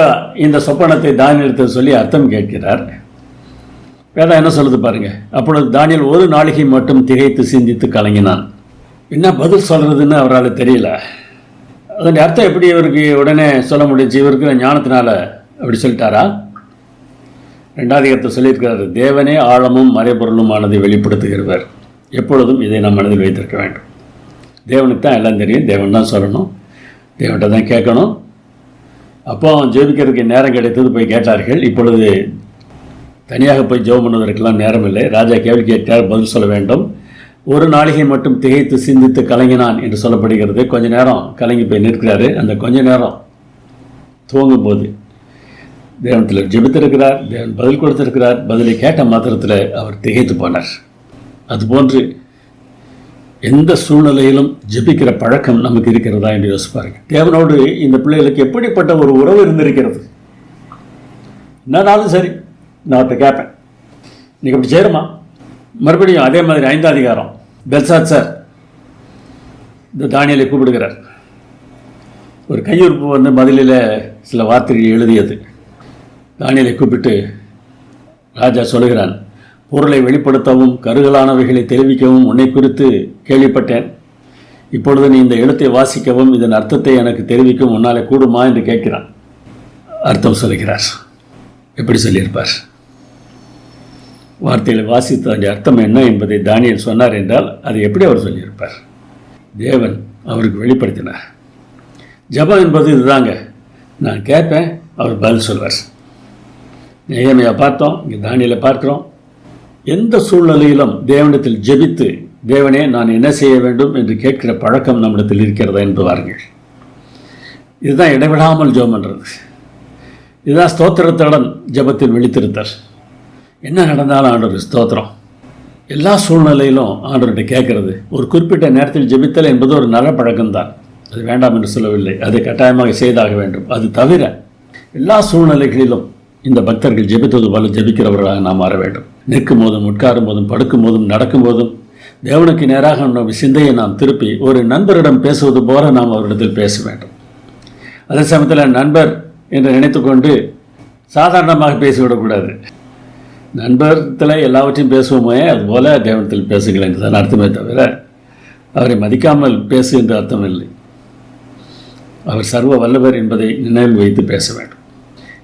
இந்த சொப்பனத்தை தானியேலுக்கு சொல்லி அர்த்தம் கேட்கிறார். வேதம் என்ன சொல்லுது பாருங்க. அப்பொழுது தானியேல் ஒரு நாளிகை மட்டும் திகைத்து சிந்தித்து கலங்கினான். என்ன பதில் சொல்றதுன்னு அவரால் தெரியல. அதனுடைய அர்த்தம் எப்படி இவருக்கு உடனே சொல்ல முடிஞ்சு? இவருக்கு ஞானத்தினால அப்படி சொல்லிட்டாரா? 2ஆம் அதிகாரத்தை சொல்லியிருக்கிறார், தேவனே ஆழமும் மறைபொருளுமானதை வெளிப்படுத்துகிறவர். எப்பொழுதும் இதை நாம் மனதில் வைத்திருக்க வேண்டும். தேவனுக்கு தான் எல்லாம் தெரியும், தேவன் தான் சொல்லணும், தேவன்கிட்ட தான் கேட்கணும். அப்போ ஜெபிக்கிறதுக்கு நேரம் கிடைத்தது, போய் கேட்டார்கள். இப்பொழுது தனியாக போய் ஜெபம் பண்ணுவதற்கெல்லாம் நேரம் இல்லை. ராஜா கேள்வி கேட்டார், பதில் சொல்ல வேண்டும். ஒரு நாளிகை மட்டும் திகைத்து சிந்தித்து கலங்கினான் என்று சொல்லப்படுகிறது. கொஞ்ச நேரம் கலங்கி போய் நிற்கிறாரு. அந்த கொஞ்ச நேரம் துவங்கும்போது தேவனத்தில் ஜெபித்திருக்கிறார், தேவன் பதில் கொடுத்திருக்கிறார். பதிலை கேட்ட மாத்திரத்தில் அவர் திகைத்து போனார். அதுபோன்று எந்த சூழ்நிலையிலும் ஜெபிக்கிற பழக்கம் நமக்கு இருக்கிறதா என்று யோசிப்பாருங்க. தேவனோடு இந்த பிள்ளைகளுக்கு எப்படிப்பட்ட ஒரு உறவு இருந்திருக்கிறது. என்னன்னாலும் சரி, நான் அவர்கிட்ட கேட்பேன், நீங்கள் அப்படி செய்கிறோமா? மறுபடியும் அதே மாதிரி 5ஆம் அதிகாரம் பெல்சாத்சார் இந்த தானியேலை கூப்பிடுகிறார். ஒரு கையொறுப்பு வந்து பதிலில் சில வார்த்தைகள் எழுதியது. தானியேலை கூப்பிட்டு ராஜா சொல்லுகிறான், பொருளை வெளிப்படுத்தவும் கருகலானவைகளை தெரிவிக்கவும் உன்னை குறித்து கேள்விப்பட்டேன். இப்பொழுது நீ இந்த எழுத்தை வாசிக்கவும் இதன் அர்த்தத்தை எனக்கு தெரிவிக்கவும் உன்னாலே கூடுமா என்று கேட்கிறான். அர்த்தம் சொல்லுகிறார். எப்படி சொல்லியிருப்பார்? வார்த்தைகளை வாசித்து அதன் அர்த்தம் என்ன என்பதை தானியேல் சொன்னார் என்றால் அதை எப்படி அவர் சொல்லியிருப்பார்? தேவன் அவருக்கு வெளிப்படுத்தினார். ஜெபம் என்பது இதுதாங்க. நான் கேட்பேன், அவர் பதில் சொல்வார். நெகேமியா பார்த்தோம், இங்கே தானியேலை பார்க்கிறோம். எந்த சூழ்நிலையிலும் தேவனிடத்தில் ஜெபித்து, தேவனே நான் என்ன செய்ய வேண்டும் என்று கேட்கிற பழக்கம் நம்மிடத்தில் இருக்கிறதா என்று பாருங்கள். இதுதான் இடைவிடாமல் ஜெபம் பண்ணுறது. இதுதான் ஸ்தோத்திரத்துடன் ஜெபத்தில் விழித்திருத்தார். என்ன நடந்தாலும் ஆண்டவர் ஸ்தோத்திரம். எல்லா சூழ்நிலையிலும் ஆண்டவர்கிட்ட கேட்கறது. ஒரு குறிப்பிட்ட நேரத்தில் ஜெபித்தல் என்பது ஒரு நல்ல பழக்கம்தான், அது வேண்டாம் என்று சொல்லவில்லை, அதை கட்டாயமாக செய்தாக வேண்டும். அது தவிர எல்லா சூழ்நிலைகளிலும் இந்த பக்தர்கள் ஜெபித்தது போல ஜெபிக்கிறவர்களாக நாம் மாற வேண்டும். நிற்கும் போதும், உட்காரும் போதும், படுக்கும் போதும், நடக்கும் போதும் தேவனுக்கு நேராக நம்ம சிந்தையை நாம் திருப்பி ஒரு நண்பரிடம் பேசுவது போல நாம் அவரிடத்தில் பேச வேண்டும். அதே சமயத்தில் நண்பர் என்று நினைத்துக்கொண்டு சாதாரணமாக பேசிவிடக்கூடாது. நண்பர்த்தில் எல்லாவற்றையும் பேசுவோமே, அதுபோல் தேவனத்தில் பேசுங்கள் என்று தான் அர்த்தமே தவிர அவரை மதிக்காமல் பேசு என்று அர்த்தம் இல்லை. அவர் சர்வ வல்லவர் என்பதை நினைவில் வைத்து பேச வேண்டும்.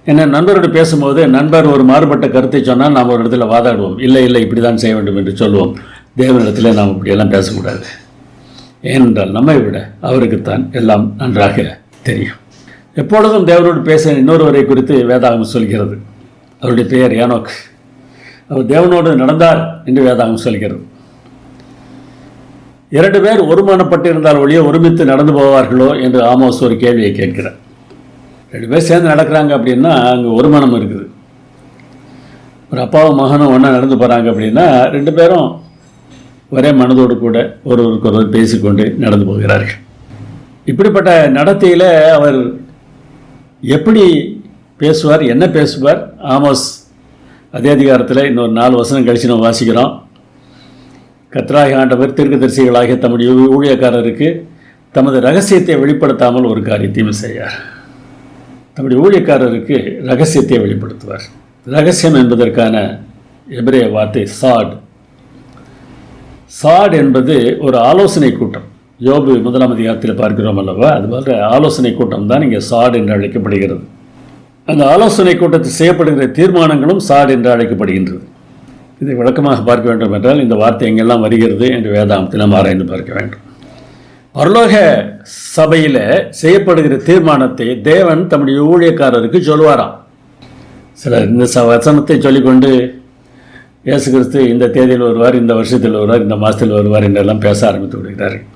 ஏன்னா நண்பரோடு பேசும்போது நண்பர் ஒரு மாறுபட்ட கருத்தை சொன்னால் நாம் ஒரு இடத்துல வாதாடுவோம். இல்லை இல்லை இப்படி தான் செய்ய வேண்டும் என்று சொல்லுவோம். தேவனிடத்தில் நாம் இப்படியெல்லாம் பேசக்கூடாது. ஏனென்றால் நம்மை விட அவருக்குத்தான் எல்லாம் நன்றாக தெரியும். எப்பொழுதும் தேவனோடு பேச இன்னொருவரை குறித்து வேதாகமம் சொல்கிறது. அவருடைய பெயர் ஏனோக். அவர் தேவனோடு நடந்தார் என்று வேதாகமம் சொல்கிறது. 2 பேர் ஒருமனப்பட்டிருந்தால் ஒழிய ஒருமித்து நடந்து போவார்களோ என்று ஆமோஸ் ஒரு கேள்வியை கேட்கிறார். 2 பேர் சேர்ந்து நடக்கிறாங்க அப்படின்னா அங்கே ஒரு மனம் இருக்குது. ஒரு அப்பாவும் மகனும் ஒன்றா நடந்து போகிறாங்க அப்படின்னா 2 பேரும் ஒரே மனதோடு கூட ஒருவருக்கொருவர் பேசிக்கொண்டு நடந்து போகிறார்கள். இப்படிப்பட்ட நடத்தையில் அவர் எப்படி பேசுவார். என்ன பேசுவார்? ஆமோஸ் அதே அதிகாரத்தில் இன்னொரு 4 வசனம் கழித்து நம்ம வாசிக்கிறோம். கர்த்தராகிய ஆண்டவர் தீர்க்கதரிசிகளாகிய தம்முடைய ஊழியக்காரருக்கு தமது ரகசியத்தை வெளிப்படுத்தாமல் ஒரு காரியத்தையும் செய்யார். தம்முடைய ஊழியக்காரருக்கு ரகசியத்தை வெளிப்படுத்துவார். ரகசியம் என்பதற்கான எபிரேய வார்த்தை சாட். சாட் என்பது ஒரு ஆலோசனை கூட்டம். யோபு 1 அதிகாரத்தில் பார்க்கிறோம் அல்லவா, அதுபோன்ற ஆலோசனை கூட்டம் தான் இங்கே சாட் என்று அழைக்கப்படுகிறது. அந்த ஆலோசனை கூட்டத்தில் செய்யப்படுகிற தீர்மானங்களும் சாட் என்று அழைக்கப்படுகின்றது. இதை விளக்கமாக பார்க்க வேண்டும் என்றால் இந்த வார்த்தை எங்கெல்லாம் வருகிறது என்று வேதாகமத்தில் நாம் ஆராய்ந்து பார்க்க வேண்டும். பரலோக சபையில் செய்யப்படுகிற தீர்மானத்தை தேவன் தம்முடைய ஊழியக்காரருக்கு சொல்லுவாராம். சிலர் இந்த வசனத்தை சொல்லிக்கொண்டு இயேசு கிறிஸ்து இந்த தேதியில் வருவார், இந்த வருஷத்தில் வருவார், இந்த மாதத்தில் வருவார் என்றெல்லாம் பேச ஆரம்பித்து விடுகிறார்கள்.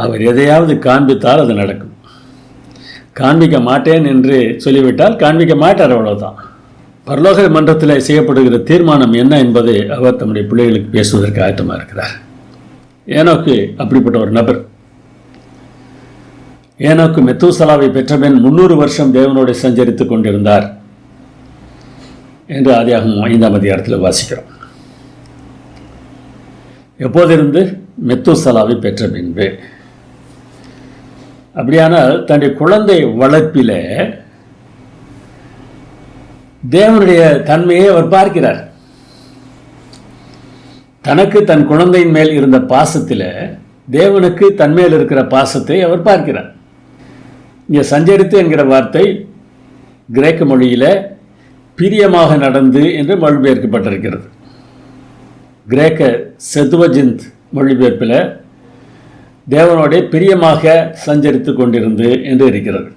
அவர் எதையாவது காண்பித்தால் அது நடக்கும். காண்பிக்க மாட்டேன் என்று சொல்லிவிட்டால் காண்பிக்க மாட்டார், அவ்வளோதான். பரலோக மன்றத்தில் செய்யப்படுகிற தீர்மானம் என்ன என்பதை அவர் தம்முடைய பிள்ளைகளுக்கு பேசுவதற்கு ஆயத்தமாக இருக்கிறார். ஏனோக்கு அப்படிப்பட்ட ஒரு நபர். ஏனோக்கு மெத்தூசலாவை பெற்றபின் 300 வருஷம் தேவனோடு சஞ்சரித்து கொண்டிருந்தார் என்று ஆதியாகமம் 5 அதிகாரத்தில் வாசிக்கிறோம். எப்போதிருந்து? மெத்தூசலாவை பெற்ற பின்பு. அப்படியானால் தன்னுடைய குழந்தை வளர்ப்பில் தேவனுடைய தன்மையை அவர் பார்க்கிறார். தனக்கு தன் குழந்தையின் மேல் இருந்த பாசத்தில் தேவனுக்கு தன்மேல் இருக்கிற பாசத்தை அவர் பார்க்கிறார். இங்கே சஞ்சரித்து என்கிற வார்த்தை கிரேக்க மொழியில் பிரியமாக நடந்து என்று மொழிபெயர்க்கப்பட்டிருக்கிறது. கிரேக்க செத்துவஜிந்த் மொழிபெயர்ப்பில் தேவனோட பிரியமாக சஞ்சரித்து கொண்டிருந்து என்று இருக்கிறது.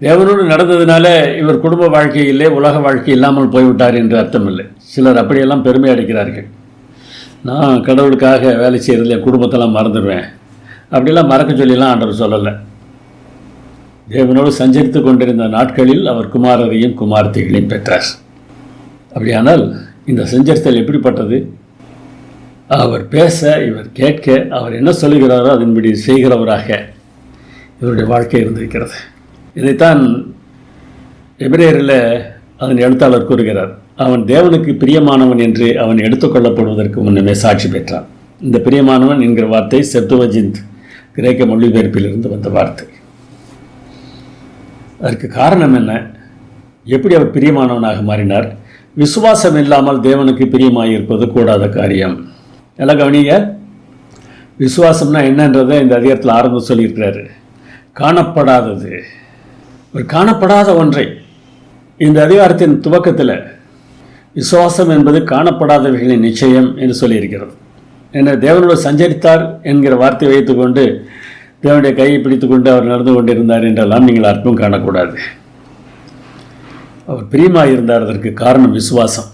தேவனோடு நடந்ததுனால இவர் குடும்ப வாழ்க்கையிலே உலக வாழ்க்கை இல்லாமல் போய்விட்டார் என்று அர்த்தம் இல்லை. சிலர் அப்படியெல்லாம் பெருமை அடைக்கிறார்கள். நான் கடவுளுக்காக வேலை செய்கிறதுல என் குடும்பத்தெல்லாம் மறந்துடுவேன், அப்படிலாம் மறக்க சொல்லிலாம் ஆண்டவர் சொல்லலை. தேவனோடு சஞ்சரித்து கொண்டிருந்த நாட்களில் அவர் குமாரரையும் குமார்த்திகளையும் பெற்றார். அப்படியானால் இந்த சஞ்சரித்தல் எப்படிப்பட்டது? அவர் பேச, இவர் கேட்க, அவர் என்ன சொல்லுகிறாரோ அதன்படி செய்கிறவராக இவருடைய வாழ்க்கை இருந்திருக்கிறது. இதைத்தான் எபிரேயரில் அதன் எழுத்தாளர் கூறுகிறார். அவன் தேவனுக்கு பிரியமானவன் என்று அவன் எடுத்துக்கொள்ளப்படுவதற்கு முன்னமே சாட்சி பெற்றான். இந்த பிரியமானவன் என்கிற வார்த்தை செப்துவஜிந்த் கிரேக்க மொழிபெயர்ப்பிலிருந்து வந்த வார்த்தை. அதற்கு காரணம் என்ன? எப்படி அவர் பிரியமானவனாக மாறினார்? விசுவாசம் இல்லாமல் தேவனுக்கு பிரியமாயிருப்பது கூடாத காரியம். எல்லாம் கவனிங்க. விசுவாசம்னா என்னன்றதை இந்த அதிகாரத்தில் ஆரம்பம் சொல்லியிருக்கிறாரு. காணப்படாதது, ஒரு காணப்படாத ஒன்றை. இந்த அதிகாரத்தின் துவக்கத்தில் விசுவாசம் என்பது காணப்படாதவைகளின் நிச்சயம் என்று சொல்லியிருக்கிறது. என்ன, தேவனோடு சஞ்சரித்தார் என்கிற வார்த்தை வைத்துக்கொண்டு தேவனுடைய கையை பிடித்துக்கொண்டு அவர் நடந்து கொண்டிருந்தார் என்றெல்லாம் நீங்கள் அர்த்தம் காணக்கூடாது. அவர் பிரியமாக இருந்தார். அதற்கு காரணம் விசுவாசம்.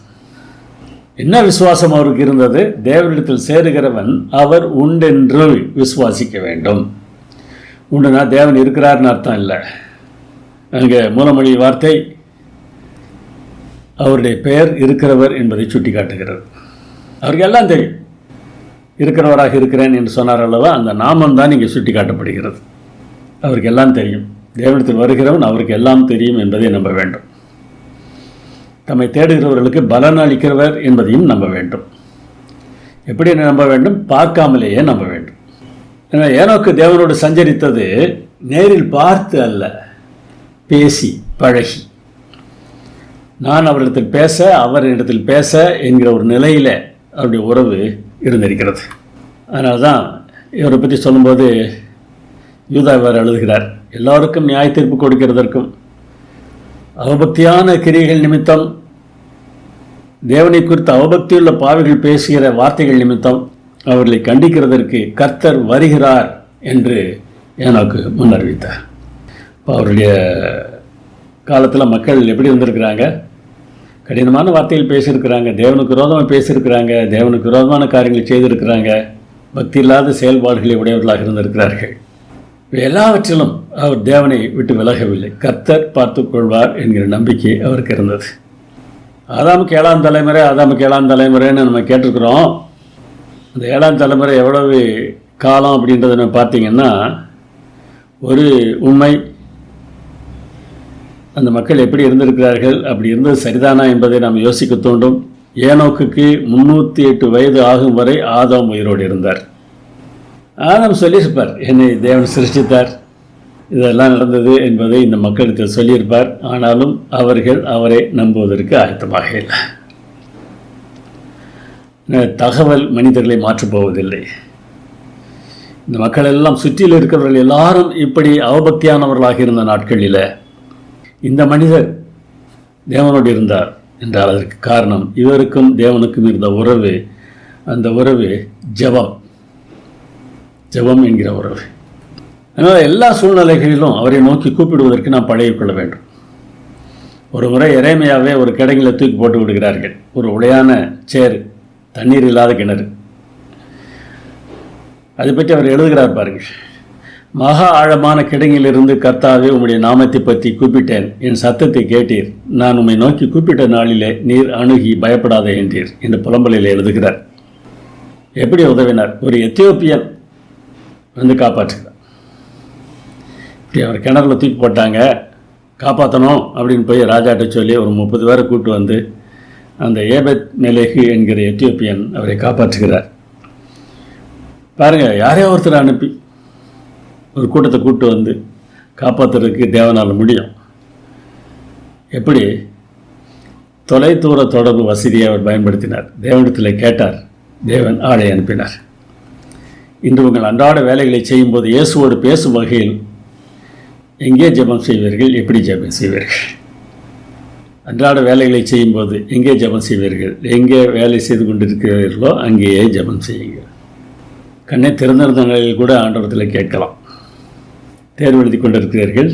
என்ன விசுவாசம் அவருக்கு இருந்தது? தேவனிடத்தில் சேருகிறவன் அவர் உண்டென்று விசுவாசிக்க வேண்டும். உண்டுனா தேவன் இருக்கிறார்னு அர்த்தம் இல்லை. அங்கே மூலமொழி வார்த்தை அவருடைய பெயர் இருக்கிறவர் என்பதை சுட்டி காட்டுகிறது. அவருக்கு எல்லாம் தெரியும். இருக்கிறவராக இருக்கிறேன் என்று சொன்னார் அல்லவா, அந்த நாமம் தான் இங்கே சுட்டி காட்டப்படுகிறது. அவருக்கு எல்லாம் தெரியும். தேவனிடத்தில் வருகிறவன் அவருக்கு எல்லாம் தெரியும் என்பதை நம்ப வேண்டும். தம்மை தேடுகிறவர்களுக்கு பலன் அளிக்கிறவர் என்பதையும் நம்ப வேண்டும். எப்படி நம்ப வேண்டும்? பார்க்காமலேயே நம்ப வேண்டும். ஏன்னா ஏனோக்கு தேவனோடு சஞ்சரித்தது நேரில் பார்த்து அல்ல, பேசி பழகி. நான் அவரிடத்தில் பேச, அவர் இடத்தில் பேச என்கிற ஒரு நிலையில் அவருடைய உறவு இருந்திருக்கிறது. அதனால தான் இவரை பற்றி சொல்லும்போது யூதா இவர் எழுதுகிறார். எல்லோருக்கும் நியாய தீர்ப்பு கொடுக்கிறதற்கும் அவபக்தியான கிரியைகள் நிமித்தம், தேவனை குறித்த அவபக்தியுள்ள பாவிகள் பேசுகிற வார்த்தைகள் நிமித்தம் அவர்களை கண்டிக்கிறதற்கு கர்த்தர் வருகிறார் என்று எனக்கு முன்னறிவித்தார். இப்போ அவருடைய காலத்தில் மக்கள் எப்படி இருந்திருக்கிறாங்க? கடினமான வார்த்தைகள் பேசியிருக்கிறாங்க, தேவனுக்கு விரோதமாக பேசியிருக்கிறாங்க, தேவனுக்கு விரோதமான காரியங்களை செய்திருக்கிறாங்க, பக்தி இல்லாத செயல்பாடுகளை உடையவர்களாக இருந்திருக்கிறார்கள். எல்லாவற்றிலும் அவர் தேவனை விட்டு விலகவில்லை. கர்த்தர் பார்த்து கொள்வார் என்கிற நம்பிக்கை அவருக்கு இருந்தது. ஆதாமுக்கு 7ஆம் தலைமுறை, ஆதாமுக்கு 7ஆம் தலைமுறைன்னு நம்ம கேட்டிருக்கிறோம். அந்த 7ஆம் தலைமுறை எவ்வளவு காலம் அப்படின்றத நம்ம பார்த்தீங்கன்னா, ஒரு உண்மை அந்த மக்கள் எப்படி இருந்திருக்கிறார்கள், அப்படி இருந்தது சரிதானா என்பதை நாம் யோசிக்க தோன்றும். ஏனோக்குக்கு 308 வயது ஆகும் வரை ஆதாம் உயிரோடு இருந்தார். ஆதாம் சொல்லியிருப்பார், என்னை தேவன் சிருஷ்டித்தார், இதெல்லாம் நடந்தது என்பதை இந்த மக்களுக்கு சொல்லியிருப்பார். ஆனாலும் அவர்கள் அவரை நம்புவதற்கு ஆயத்தமாக இல்லை. தகவல் மனிதர்களை மாற்றப் போவதில்லை. இந்த மக்கள் எல்லாம் சுற்றியில் இருக்கிறவர்கள் எல்லாரும் இப்படி அவபக்தியானவர்களாக இருந்த நாட்களில் இந்த மனிதர் தேவனோடு இருந்தார் என்றால் அதற்கு காரணம் இவருக்கும் தேவனுக்கும் இருந்த உறவு. அந்த உறவு ஜெபம் என்கிற உறவு. அதனால் எல்லா சூழ்நிலைகளிலும் அவரை நோக்கி கூப்பிடுவதற்கு நாம் பழகிக்கொள்ள வேண்டும். ஒரு முறை எரேமியாவே ஒரு கிடங்கில் தூக்கி போட்டு விடுகிறார்கள். ஒரு உடையான சேர், தண்ணீர் இல்லாத கிணறு. அதை பற்றி அவர் எழுதுகிறார் பாருங்கள். மகா ஆழமான கிடங்கிலிருந்து கர்த்தாவே உம்முடைய நாமத்தை பற்றி கூப்பிட்டேன், என் சத்தத்தை கேட்டீர், நான் உம்மை நோக்கி கூப்பிட்ட நாளிலே நீர் அணுகி பயப்படாதே என்றீர் என்று புலம்பலில் எழுதுகிறார். எப்படி உதவினார்? ஒரு எத்தியோப்பியன் வந்து காப்பாற்றுகிறார். இப்படி அவர் கிணறுல தூக்கி போட்டாங்க, காப்பாற்றணும் அப்படின்னு போய் ராஜாட்ட சொல்லி ஒரு 30 பேரை கூப்பிட்டு வந்து அந்த ஏபெத் மெலேகு என்கிற எத்தியோப்பியன் அவரை காப்பாற்றுகிறார். பாருங்கள், யாரையோ ஒருத்தர் அனுப்பி ஒரு கூட்டத்தை கூப்பிட்டு வந்து காப்பாற்றுறதுக்கு தேவனால் முடியும். எப்படி? தொலைதூர தொடர்பு வசதியை அவர் பயன்படுத்தினார். தேவனிடத்தில் கேட்டார், தேவன் ஆளை அனுப்பினார். இன்று உங்கள் அன்றாட வேலைகளை செய்யும்போது இயேசுவோடு பேசும் வகையில் எங்கே ஜெபம் செய்வீர்கள், எப்படி ஜெபம் செய்வீர்கள்? அன்றாட வேலைகளை செய்யும்போது எங்கே ஜெபம் செய்வீர்கள்? எங்கே வேலை செய்து கொண்டிருக்கிறீர்களோ அங்கேயே ஜெபம் செய்யுங்கள். கண்ணை திறந்திருந்த நிலையில் கூட ஆண்டவரத்தில் கேட்கலாம். தேர்வு எழுதி கொண்டிருக்கிறீர்கள்,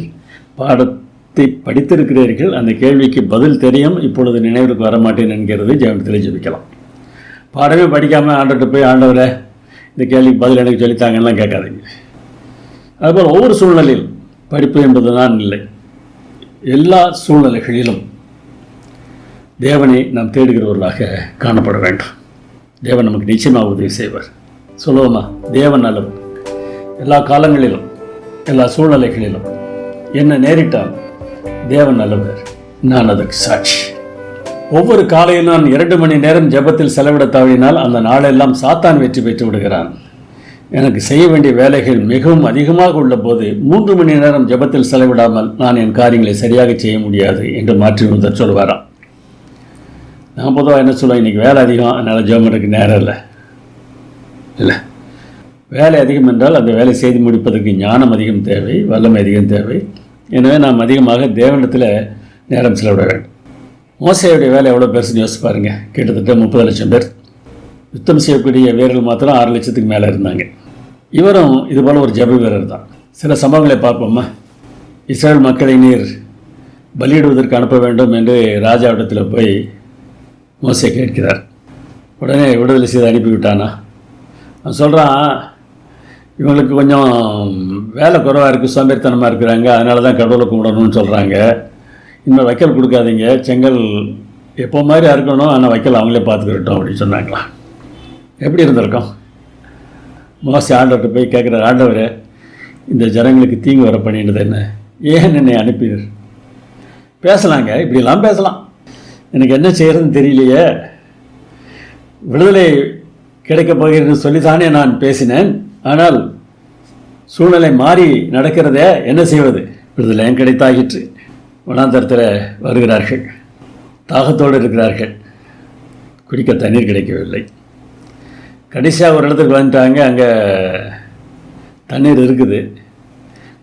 பாடத்தை படித்திருக்கிறீர்கள், அந்த கேள்விக்கு பதில் தெரியும், இப்பொழுது நினைவுக்கு வரமாட்டேன் என்கிறது ஜெபத்தில் ஜெபிக்கலாம். பாடமே படிக்காமல் ஆண்டவர்கிட்ட போய் ஆண்டவரை இந்த கேள்விக்கு பதில் எனக்கு சொல்லித்தாங்கலாம் கேட்காதீங்க. அதுபோல் ஒவ்வொரு சூழ்நிலையில் படிப்பு என்பது தான் இல்லை. எல்லா சூழ்நிலைகளிலும் தேவனை நாம் தேடுகிறவர்களாக காணப்பட வேண்டும். தேவன் நமக்கு நிச்சயமாக உதவி செய்வார். சொல்லுவோமா? தேவன் நல்லவர். எல்லா காலங்களிலும் எல்லா சூழ்நிலைகளிலும் என்ன நேரிட்டால் தேவன் நல்லவர். நான் அதற்கு சாட்சி. ஒவ்வொரு காலையில் நான் 2 மணி நேரம் ஜெபத்தில் செலவிட தவறினால் அந்த நாளெல்லாம் சாத்தான் வெற்றி பெற்று விடுகிறான். எனக்கு செய்ய வேண்டிய வேலைகள் மிகவும் அதிகமாக உள்ள போது 3 மணி நேரம் ஜெபத்தில் செலவிடாமல் நான் என் காரியங்களை சரியாக செய்ய முடியாது என்று மாற்றி முதல் சொல்வாராம். நான் பொதுவாக என்ன சொல்லுவேன், இன்றைக்கி வேலை அதிகம், அதனால் ஜெபம் பண்ணுறதுக்கு நேரம் இல்லை. வேலை அதிகம் என்றால் அந்த வேலை செய்து முடிப்பதற்கு ஞானம் அதிகம் தேவை, வல்லமை அதிகம் தேவை. எனவே நாம் அதிகமாக தேவனிடத்தில் நேரம் செலவிட வேண்டும். மோசேயுடைய வேலை எவ்வளோ பெருசுன்னு யோசிச்சு பாருங்கள். கிட்டத்தட்ட 30 லட்சம் பேர் யுத்தம் செய்யக்கூடிய வீரர்கள் மாத்திரம் 6 லட்சத்துக்கு மேலே இருந்தாங்க. இவரும் இதுபோல் ஒரு ஜெப வீரர் தான். சில சம்பவங்களை பார்ப்போமா? இஸ்ரேல் மக்களை நீர் பலியிடுவதற்கு அனுப்ப வேண்டும் என்று ராஜாவிடத்தில் போய் மோசே கேட்கிறார். உடனே விடுதலை செய்து அனுப்பிவிட்டானா? அவன் சொல்கிறான், இவங்களுக்கு கொஞ்சம் வேலை குறைவாக இருக்குது, சோம்பேறித்தனமாக இருக்கிறாங்க, அதனால தான் கடவுளை கும்பிடணும்னு சொல்கிறாங்க. இன்னும் வைக்கல் கொடுக்காதீங்க, செங்கல் எப்போ மாதிரி இருக்கணும், ஆனால் வைக்கல் அவங்களே பார்த்துக்கிட்டோம் அப்படின்னு சொன்னாங்களாம். எப்படி இருந்திருக்கோம்? மோசே ஆண்டவர்கிட்ட போய் கேட்குறாரு, ஆண்டவரே இந்த ஜனங்களுக்கு தீங்கு வர பண்ணினது என்ன, ஏன் என்னை அனுப்பினர்? பேசலாங்க, இப்படிலாம் பேசலாம், எனக்கு என்ன செய்கிறதுன்னு தெரியலையே, விடுதலை கிடைக்கப் போகிறது சொல்லித்தானே நான் பேசினேன், ஆனால் சூழ்நிலை மாறி நடக்கிறதே, என்ன செய்வது? விடுதலையும் கிடைத்தாகிற்று. வனாந்தரத்தில் வருகிறார்கள், தாகத்தோடு இருக்கிறார்கள், குடிக்க தண்ணீர் கிடைக்கவில்லை. கடைசியாக ஒரு இடத்துக்கு வந்துட்டாங்க, அங்கே தண்ணீர் இருக்குது,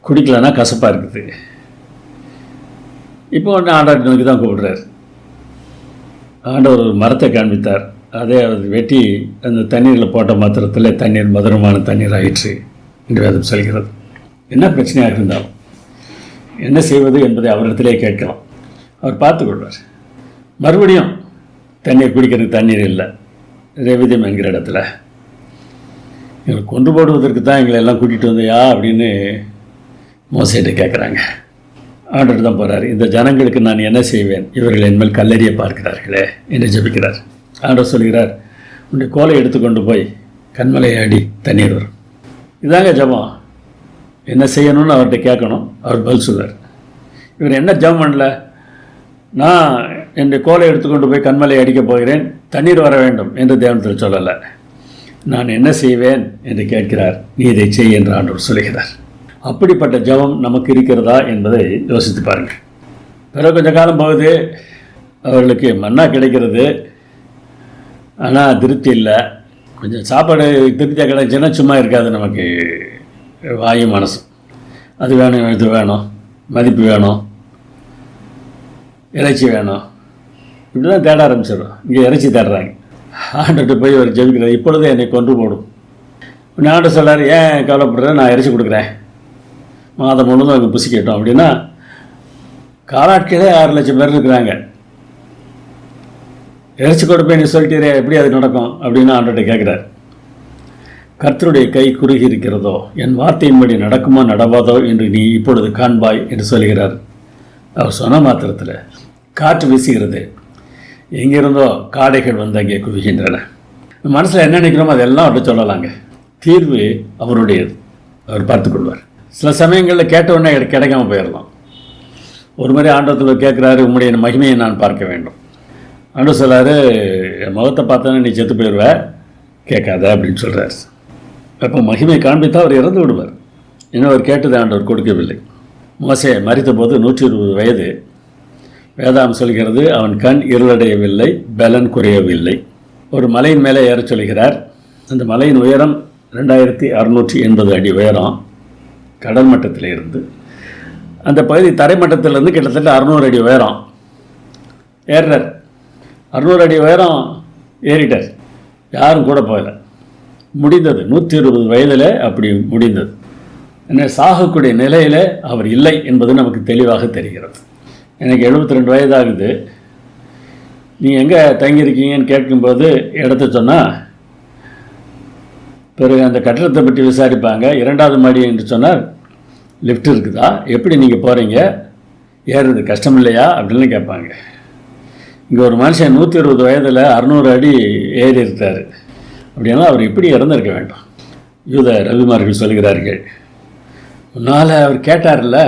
குடிக்கலன்னா கசப்பாக இருக்குது. இப்போ ஒன்று ஆண்டவர் நோக்கி தான் கூப்பிடுறார். ஆண்டவர் ஒரு மரத்தை காண்பித்தார், அதை அவர் வெட்டி அந்த தண்ணீரில் போட்ட மாத்திரத்தில் தண்ணீர் மதுரமான தண்ணீர் ஆயிற்று என்று வேதம் சொல்கிறது. என்ன பிரச்சனையாக இருந்தாலும் என்ன செய்வது என்பதை அவரிடத்திலே கேட்கலாம், அவர் பார்த்துக்கொள்வார். மறுபடியும் தண்ணீர் குடிக்கிறதுக்கு தண்ணீர் இல்லை. ரெவிதம் என்கிற இடத்துல எங்களை கொண்டு போடுவதற்கு தான் எங்களை எல்லாம் கூட்டிகிட்டு வந்தியா அப்படின்னு மோசேட்ட கேட்குறாங்க. ஆண்டவர் தான் போகிறார், இந்த ஜனங்களுக்கு நான் என்ன செய்வேன், இவர்கள் என்மேல் கல்லறிய பார்க்கிறார்களே என்று ஜெபிக்கிறார். ஆண்டவர் சொல்கிறார், உன்னுடைய கோலை எடுத்துக்கொண்டு போய் கண்மலையை அடி, தண்ணீர் வரும். இதாங்க ஜெபம். என்ன செய்யணும்னு அவர்கிட்ட கேட்கணும், அவர் பதில் சொல்வார். இவர் என்ன ஜெபம் பண்ணல, நான் என்னுடைய கோலை எடுத்துக்கொண்டு போய் கண்மலை அடிக்கப் போகிறேன், தண்ணீர் வர வேண்டும் என்று தேவனத்தில் சொல்லலை. நான் என்ன செய்வேன் என்று கேட்கிறார். நீ இதை செய் என்று ஆண்டவர் சொல்கிறார். அப்படிப்பட்ட ஜெபம் நமக்கு இருக்கிறதா என்பதை யோசித்து பாருங்கள். பிறகு கொஞ்சம் காலம் போகுது, அவர்களுக்கு மன்னா கிடைக்கிறது, ஆனால் திருப்தி இல்லை. கொஞ்சம் சாப்பாடு திருப்தியாக கிடைச்சுன்னா சும்மா இருக்காது நமக்கு வாயும் மனசும். அது வேணும், இது வேணும், மதிப்பு வேணும், இறைச்சி வேணும், இப்படி தான் தேட ஆரம்பிச்சிடும். இங்கே இறைச்சி தேடுறாங்க. ஆண்டுகிட்ட போய் ஒரு ஜெபிக்கிறார், இப்பொழுதே என்னை கொண்டு போடும். உன்னை ஆண்டு சொல்லார், ஏன் கவலைப்படுறேன், நான் இறைச்சி கொடுக்குறேன், மாதம் முழுதும் அவங்க புசிக்கட்டும். அப்படின்னா காலாட்களே 6 லட்சம் பேர் இருக்கிறாங்க. இறைச்சி கொடுப்பேன் நீ சொல்லிட்டீரே, எப்படி அது நடக்கும் அப்படின்னு ஆண்டுகிட்ட கேட்குறார். கர்த்தருடைய கை குறுகி இருக்கிறதோ, என் வார்த்தையின்படி நடக்குமா நடவாதோ என்று நீ இப்பொழுது காண்பாய் என்று சொல்கிறார். அவர் சொன்ன மாத்திரத்தில் காற்று வீசுகிறது, எங்கிருந்தோ காடைகள் வந்து அங்கே குவிகின்றன. மனசில் என்ன நினைக்கிறோமோ அதெல்லாம் அவர்கிட்ட சொல்லலாங்க. தீர்வு அவருடையது, அவர் பார்த்துக்கொள்வார். சில சமயங்களில் கேட்ட உடனே கிடைக்காம போயிடலாம். ஒரு மாதிரி ஆண்டவத்தில் கேட்குறாரு, உம்முடைய மகிமையை நான் பார்க்க வேண்டும். ஆண்டவர் சொல்கிறாரு, என் முகத்தை பார்த்தோன்னா நீ செத்து போயிடுவ, கேட்காத அப்படின்னு சொல்கிறார். அப்போ மகிமை காண்பித்தா அவர் இறந்து விடுவார். இன்னும் அவர் கேட்டது ஆண்டவர் கொடுக்கவில்லை. மோசே மரித்த போது 120 வயது. வேதாம் சொல்கிறது, அவன் கண் இருளடையவில்லை, பலன் குறையவில்லை. ஒரு மலையின் மேலே ஏற சொல்கிறார். அந்த மலையின் உயரம் 2680 அடி உயரம் கடல் மட்டத்தில் இருந்து. அந்த பகுதி தரைமட்டத்திலிருந்து கிட்டத்தட்ட 600 அடி உயரம் ஏறினார். 600 அடி உயரம் ஏறிட்டார். யாரும் கூட போகல. முடிந்தது. 120 வயதில் அப்படி முடிந்தது. என்ன சாகக்கூடிய நிலையில் அவர் இல்லை என்பது நமக்கு தெளிவாக தெரிகிறது. எனக்கு 72 வயதாகுது. நீ எங்கே தங்கியிருக்கீங்கன்னு கேட்கும்போது இடத்த சொன்னால், பிறகு அந்த கட்டடத்தை பற்றி விசாரிப்பாங்க. 2வது மாடி என்று சொன்னால் லிஃப்ட் இருக்குதா, எப்படி நீங்கள் போகிறீங்க, ஏறுறது கஷ்டம் இல்லையா அப்படின்னு கேட்பாங்க. இங்கே ஒரு மனுஷன் 120 வயதில் 600 அடி ஏறி இருக்கார். அப்படின்னா அவர் இப்படி இறந்திருக்க வேண்டும். யூத ரவிமார்கள் சொல்கிறார்கள், முன்னால் அவர் கேட்டார்ல,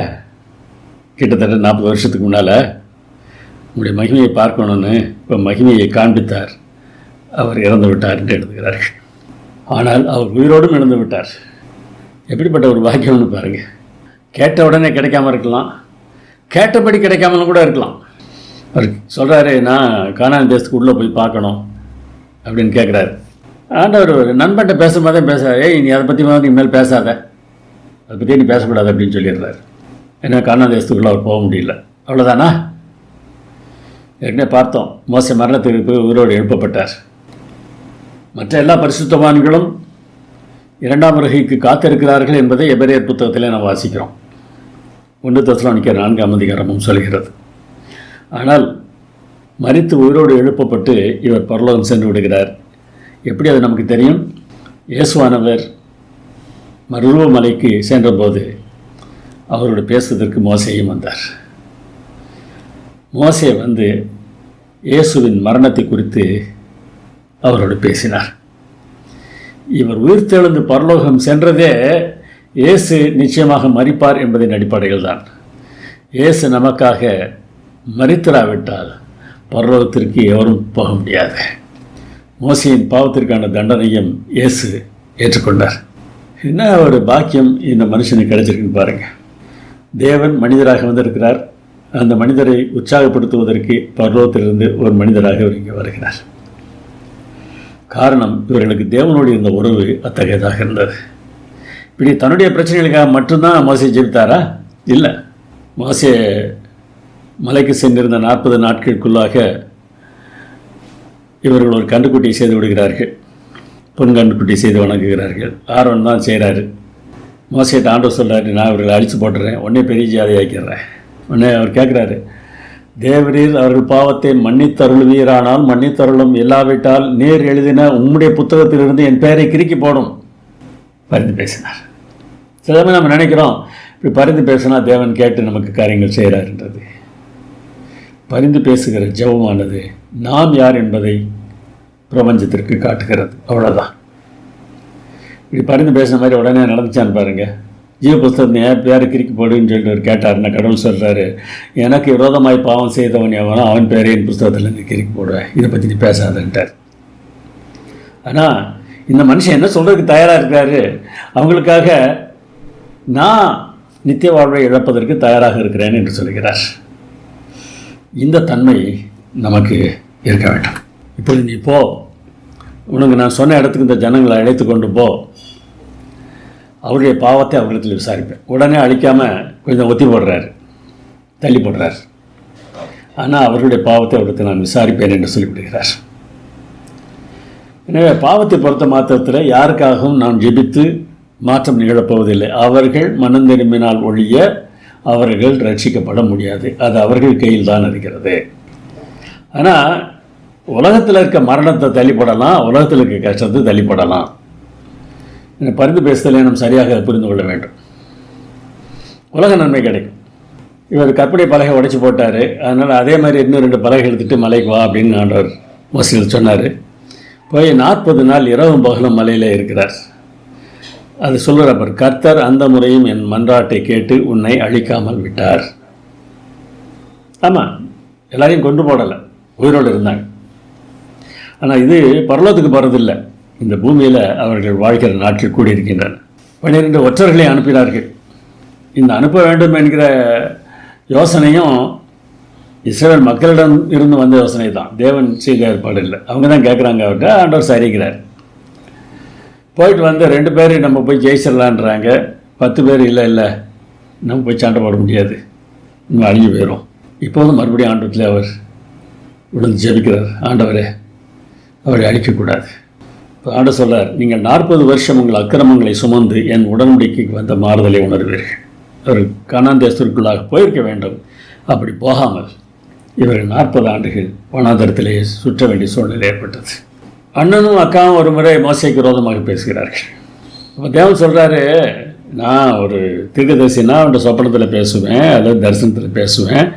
கிட்டத்தட்ட 40 வருஷத்துக்கு முன்னால் உங்களுடைய மகிமையை பார்க்கணுன்னு இப்போ மகிமையை காண்பித்தார், அவர் இறந்து விட்டார் என்று எழுதுகிறார்கள். ஆனால் அவர் உயிரோடும் இழந்து விட்டார். எப்படிப்பட்ட ஒரு பாக்கியம்னு பாருங்கள். கேட்ட உடனே கிடைக்காம இருக்கலாம், கேட்டபடி கிடைக்காமலும் கூட இருக்கலாம். அவர் சொல்கிறாரு, நான் கானான் தேசத்துக்கு உள்ளே போய் பார்க்கணும் அப்படின்னு கேட்குறாரு. ஆண்டவர் நண்பன்ட்ட பேசும்போதே பேசுகிறார், ஏய் நீ அதை பற்றி நீ மேல் பேசாத, அதை பற்றி நீ பேசக்கூடாது அப்படின்னு சொல்லிடுறாரு. ஏன்னா கானான் தேசத்துக்குள்ளே அவர் போக முடியல. அவ்வளோதானா? ஏற்கனவே பார்த்தோம், மோசே மரணத்துக்கு போய் உயிரோடு எழுப்பப்பட்டார். மற்ற எல்லா பரிசுத்தவான்களும் 2ஆம் வருகைக்கு காத்திருக்கிறார்கள் என்பதை எபிரேயர் புத்தகத்திலே நாம் வாசிக்கிறோம். 1 தெசலோனிக்கர் 4ஆம் அதிகாரமும் சொல்கிறது. ஆனால் மரித்து உயிரோடு எழுப்பப்பட்டு இவர் பரலோகம் சென்று விடுகிறார். எப்படி அது நமக்கு தெரியும்? இயேசுவானவர் மருவ மலைக்கு சென்றபோது அவரோடு பேசுவதற்கு மோசேயும் வந்தார். மோசே வந்து இயேசுவின் மரணத்தை குறித்து அவரோடு பேசினார். இவர் உயிர்த்தெழுந்து பரலோகம் சென்றதே இயேசு நிச்சயமாக மரிப்பார் என்பதின் அடிப்படையில் தான். இயேசு நமக்காக மரித்திராவிட்டால் பரலோகத்திற்கு எவரும் போக முடியாது. மோசையின் பாவத்திற்கான தண்டனையும் இயேசு ஏற்றுக்கொண்டார். என்ன ஒரு பாக்கியம் இந்த மனுஷனுக்கு கிடைச்சிருக்குன்னு பாருங்கள். தேவன் மனிதராக வந்திருக்கிறார். அந்த மனிதரை உற்சாகப்படுத்துவதற்கு பரலோகத்திலிருந்து ஒரு மனிதராக இவர் இங்கே வருகிறார். காரணம், இவர்களுக்கு தேவனோடு இருந்த உறவு அத்தகையதாக இருந்தது. இப்படி தன்னுடைய பிரச்சனைகளுக்காக மட்டும்தான் மோசே ஜெபித்தாரா? இல்லை. மோசே மலைக்கு சென்றிருந்த 40 நாட்களுக்குள்ளாக இவர்கள் ஒரு கண்டுக்குட்டியை செய்து விடுகிறார்கள். பொன் கண்டுக்குட்டி செய்து வணங்குகிறார்கள். ஆரோன் தான் செய்கிறாரு. மோசேட்ட ஆண்டவர் சொல்கிறாரு, நான் இவர்களை அடித்து போட்டுறேன், உடனே பெரிய ஜாதியாக்கிறேன். உடனே அவர் கேட்குறாரு, தேவரீர் அவர்கள் பாவத்தை மன்னித்தருள்வீரானால் மன்னித்தருளும், இல்லாவிட்டால் நேர் எழுதின உம்முடைய புத்தகத்திலிருந்து என் பெயரை கிறுக்கி போடும். பரிந்து பேசினார். சில சமயம் நம்ம நினைக்கிறோம், இப்படி பரிந்து பேசினா தேவன் கேட்டு நமக்கு காரியங்கள் செய்கிறார்ன்றது. பரிந்து பேசுகிற ஜெபமானது நாம் யார் என்பதை பிரபஞ்சத்திற்கு காட்டுகிறது. அவ்வளோதான். இப்படி பரிந்து பேசுன மாதிரி உடனே நடந்துச்சான்னு பாருங்கள். ஜீவ புஸ்தகத்தை ஏன் பேரை கிறுக்கி போடுன்னு சொல்லிட்டு அவர் கேட்டார்னா கடவுள் சொல்கிறாரு, எனக்கு விரோதமாய் பாவம் செய்தவன் எவனோ அவன் பேரை என் புஸ்தகத்துலேருந்து கிறுக்கி போடுவேன், இதை பற்றி நீ பேசாதன்ட்டார். ஆனால் இந்த மனுஷன் என்ன சொல்கிறதுக்கு தயாராக இருக்காரு, அவங்களுக்காக நான் நித்திய வாழ்வை இழப்பதற்கு தயாராக இருக்கிறேன் என்று சொல்கிறார். இந்த தன்மை நமக்கு இருக்க வேண்டும். இப்பொழுது நீ போ, உனக்கு நான் சொன்ன இடத்துக்கு இந்த ஜனங்களை அழைத்து கொண்டு போ, அவருடைய பாவத்தை அவரிடத்தில் விசாரிப்பேன். உடனே அழிக்காமல் கொஞ்சம் ஒத்தி போடுறாரு, தள்ளி போடுறார். ஆனால் அவர்களுடைய பாவத்தை அவரிடத்தில் நான் விசாரிப்பேன் என்று சொல்லிவிடுகிறார். எனவே பாவத்தை பொறுத்த மாத்திரத்தில் யாருக்காகவும் நாம் ஜெபித்து மாற்றம் நிகழப்போவதில்லை. அவர்கள் மனம் திரும்பினால் ஒழிய அவர்கள் ரட்சிக்கப்பட முடியாது. அது அவர்கள் கையில் தான் இருக்கிறது. ஆனால் உலகத்தில் இருக்க மரணத்தை தள்ளிப்படலாம், உலகத்தில் இருக்க கஷ்டத்தை தள்ளிப்படலாம். பரிந்து பேசுதலை நாம் சரியாக புரிந்து கொள்ள வேண்டும். உலக நன்மை கிடைக்கும். இவர் கற்பனை பலகை உடைச்சி போட்டார், அதனால் அதே மாதிரி இன்னும் 2 பலகை எடுத்துகிட்டு மலைக்கு வா அப்படின்னு ஆண்டவர் மோசேயில் சொன்னார். போய் 40 நாள் இரவும் பகலும் மலையில் இருக்கிறார். அது சொல்கிறப்பர், கர்த்தர் அந்த முறையும் என் மன்றாட்டை கேட்டு உன்னை அழிக்காமல் விட்டார். ஆமாம், எல்லாரையும் கொண்டு போடலை, உயிரோடு இருந்தாங்க. ஆனால் இது பரலோகத்துக்கு போகிறதில்லை, இந்த பூமியில் அவர்கள் வாழ்கிற நாட்கள் கூடியிருக்கின்றன. 12 ஒற்றர்களை அனுப்பினார்கள். இந்த அனுப்ப வேண்டும் என்கிற யோசனையும் இஸ்ரவேல் மக்களிடம் இருந்து வந்த யோசனை தான், தேவன் செய்த ஏற்பாடு இல்லை. அவங்க தான் கேட்குறாங்க, அவர்கிட்ட ஆண்டவர் சரிக்கிறார். போயிட்டு வந்து 2 பேர் நம்ம போய் ஜெயிச்சிடலான்றாங்க, 10 பேர் இல்லை நம்ம போய் சண்டை போட முடியாது, நம்ம அழிஞ்சு போயிடும். இப்போதும் மறுபடியும் ஆண்டவத்தில் அவர் விழுந்து ஜெபிக்கிறார், ஆண்டவரே அவரை அழிக்கக்கூடாது. இப்போ ஆண்டவர் சொல்கிறார், நீங்கள் 40 வருஷம் உங்கள் அக்கிரமங்களை சுமந்து என் உடன்படிக்கைக்கு வந்த மாறுதலை உணர்வீர்கள். அவர் கானான் தேசத்திற்குள்ளாக போயிருக்க வேண்டும், அப்படி போகாமல் இவர்கள் 40 ஆண்டுகள் வனாந்தரத்திலே சுற்ற வேண்டிய சூழ்நிலை ஏற்பட்டது. அண்ணனும் அக்காவும் ஒரு முறை மோசேக்கு விரோதமாக பேசுகிறார்கள். அப்போ தேவன் சொல்கிறாரு, நான் ஒரு தீர்க்கதரிசினா அவன்கிட்ட சொப்பனத்தில் பேசுவேன் அல்லது தரிசனத்தில் பேசுவேன்,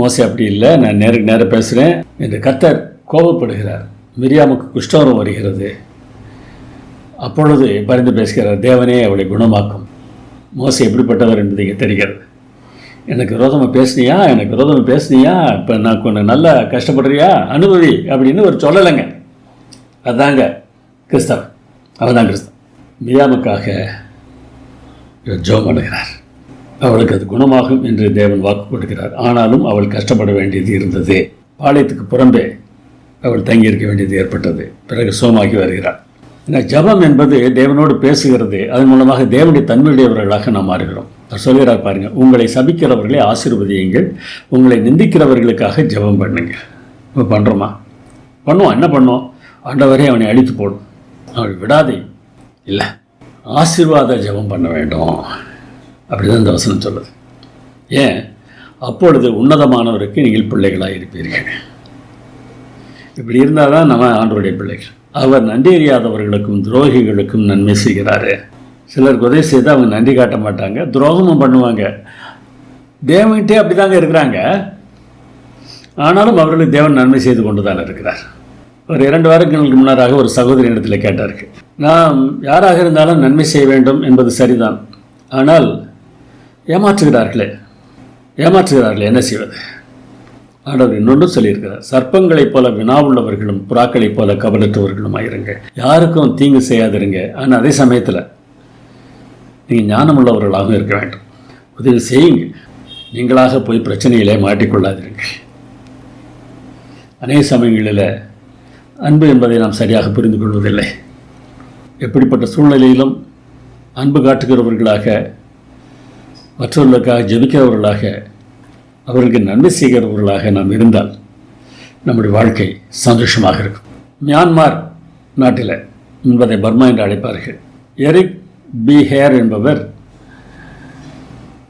மோசே அப்படி இல்லை, நான் நேருக்கு நேராக பேசுகிறேன் என்று கர்த்தர் கோபப்படுகிறார். மிரியாமுக்கு குஷ்டரோகம் வருகிறது. அப்பொழுது பரிந்து பேசுகிறார், தேவனே அவளை குணமாக்கும். மோசே எப்படிப்பட்டவர் என்பது இங்கே தெரிகிறது. எனக்கு விரோதமாக பேசுனியா, இப்போ நான் கொஞ்சம் நல்லா கஷ்டப்படுறியா, அனுபவி அப்படின்னு ஒரு சொல்லலைங்க. அதுதாங்க கிறிஸ்தவன், அவன் தான் கிறிஸ்தவன். மிரியாமுக்காக இவர் ஜெபம் பண்ணுகிறார். அவளுக்கு அது குணமாகும் என்று தேவன் வாக்கு கொடுக்கிறார். ஆனாலும் அவள் கஷ்டப்பட வேண்டியது இருந்தது. பாளையத்துக்கு புறம்பே அவள் தங்கியிருக்க வேண்டியது ஏற்பட்டது. பிறகு சோமாகி வருகிறாள். ஏன்னா ஜபம் என்பது தேவனோடு பேசுகிறது. அதன் மூலமாக தேவனுடைய தன்மையுடையவர்களாக நாம் மாறுகிறோம். அவர் சொல்கிறார் பாருங்கள், உங்களை சபிக்கிறவர்களை ஆசீர்வதியுங்கள், உங்களை நிந்திக்கிறவர்களுக்காக ஜபம் பண்ணுங்கள். இப்போ பண்ணுறோமா? பண்ணுவோம். என்ன பண்ணுவோம்? ஆண்டவரே அவனை அழித்து போடும், அவள் விடாதே, இல்லை ஆசீர்வாத ஜபம் பண்ண வேண்டும். அப்படி தான் இந்த வசனம் சொல்லுது. ஏன்? அப்பொழுது உன்னதமானவருக்கு நீங்கள் பிள்ளைகளாக இருப்பீர்கள். இப்படி இருந்தால் தான் நம்ம ஆண்டவருடைய பிள்ளைகள். அவர் நன்றி அறியாதவர்களுக்கும் துரோகிகளுக்கும் நன்மை செய்கிறாரு. சிலருக்கு உதவி செய்து அவங்க நன்றி காட்ட மாட்டாங்க, துரோகமும் பண்ணுவாங்க. தேவன்கிட்டே அப்படி தாங்க இருக்கிறாங்க. ஆனாலும் அவர்களுக்கு தேவன் நன்மை செய்து கொண்டு தான் இருக்கிறார். ஒரு 2 வாரங்களுக்கு முன்னராக ஒரு சகோதரி இடத்தில் கேட்டார்கள், நாம் யாராக இருந்தாலும் நன்மை செய்ய வேண்டும் என்பது சரிதான், ஆனால் ஏமாற்றுகிறார்களே, என்ன செய்வது? ஆண்டவர் இன்னொன்று சொல்லியிருக்கிறார், சர்ப்பங்களைப் போல வினாவுள்ளவர்களும் புறாக்களைப் போல கபலற்றவர்களும் ஆயிருங்க. யாருக்கும் தீங்கு செய்யாதிருங்க, ஆனால் அதே சமயத்தில் நீங்கள் ஞானமுள்ளவர்களாகவும் இருக்க வேண்டும். உதவி செய்யுங்க, நீங்களாக போய் பிரச்சனையிலே மாட்டிக்கொள்ளாதிருங்க. அநேக சமயங்களில் அன்பு என்பதை நாம் சரியாக புரிந்து கொள்வதில்லை. எப்படிப்பட்ட சூழ்நிலையிலும் அன்பு காட்டுகிறவர்களாக, மற்றவர்களுக்காக ஜெபிக்கிறவர்களாக, அவர்களுக்கு நன்மை செய்கிறவர்களாக நாம் இருந்தால் நம்முடைய வாழ்க்கை சந்தோஷமாக இருக்கும். மியான்மார் நாட்டில் என்பதை பர்மா என்று அழைப்பார்கள். எரிக் பி ஹேர் என்பவர்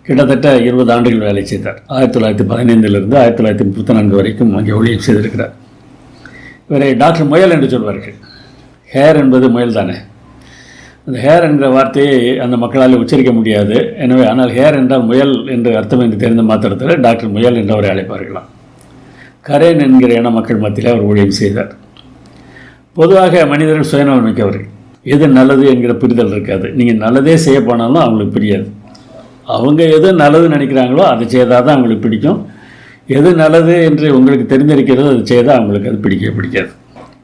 கிட்டத்தட்ட 20 ஆண்டுகள் வேலை செய்தார். 1915 1934 வரைக்கும் அங்கே ஊழியம் செய்திருக்கிறார். இவரை டாக்டர் முயல் என்று சொல்வார்கள். ஹேர் என்பது முயல் தானே. அந்த ஹேர் என்ற வார்த்தையை அந்த மக்களால் உச்சரிக்க முடியாது. எனவே ஆனால் ஹேர் என்றால் முயல் என்று அர்த்தம் என்று தெரிந்த மாத்திரத்தில் டாக்டர் முயல் என்று அவரை அழைப்பார்களாம். கரேன் என்கிற இன மக்கள் மத்தியில் அவர் ஊழியம் செய்தார். பொதுவாக மனிதர்கள் சுயநலம் மிக்கவர்கள். எது நல்லது என்கிற புரிதல் இருக்காது. நீங்கள் நல்லதே செய்ய போனாலும் அவங்களுக்கு புரியாது. அவங்க எது நல்லது நினைக்கிறாங்களோ அதை செய்தால் தான் அவங்களுக்கு பிடிக்கும். எது நல்லது என்று உங்களுக்கு தெரிந்திருக்கிறதோ அதை செய்தால் அவங்களுக்கு அது பிடிக்காது.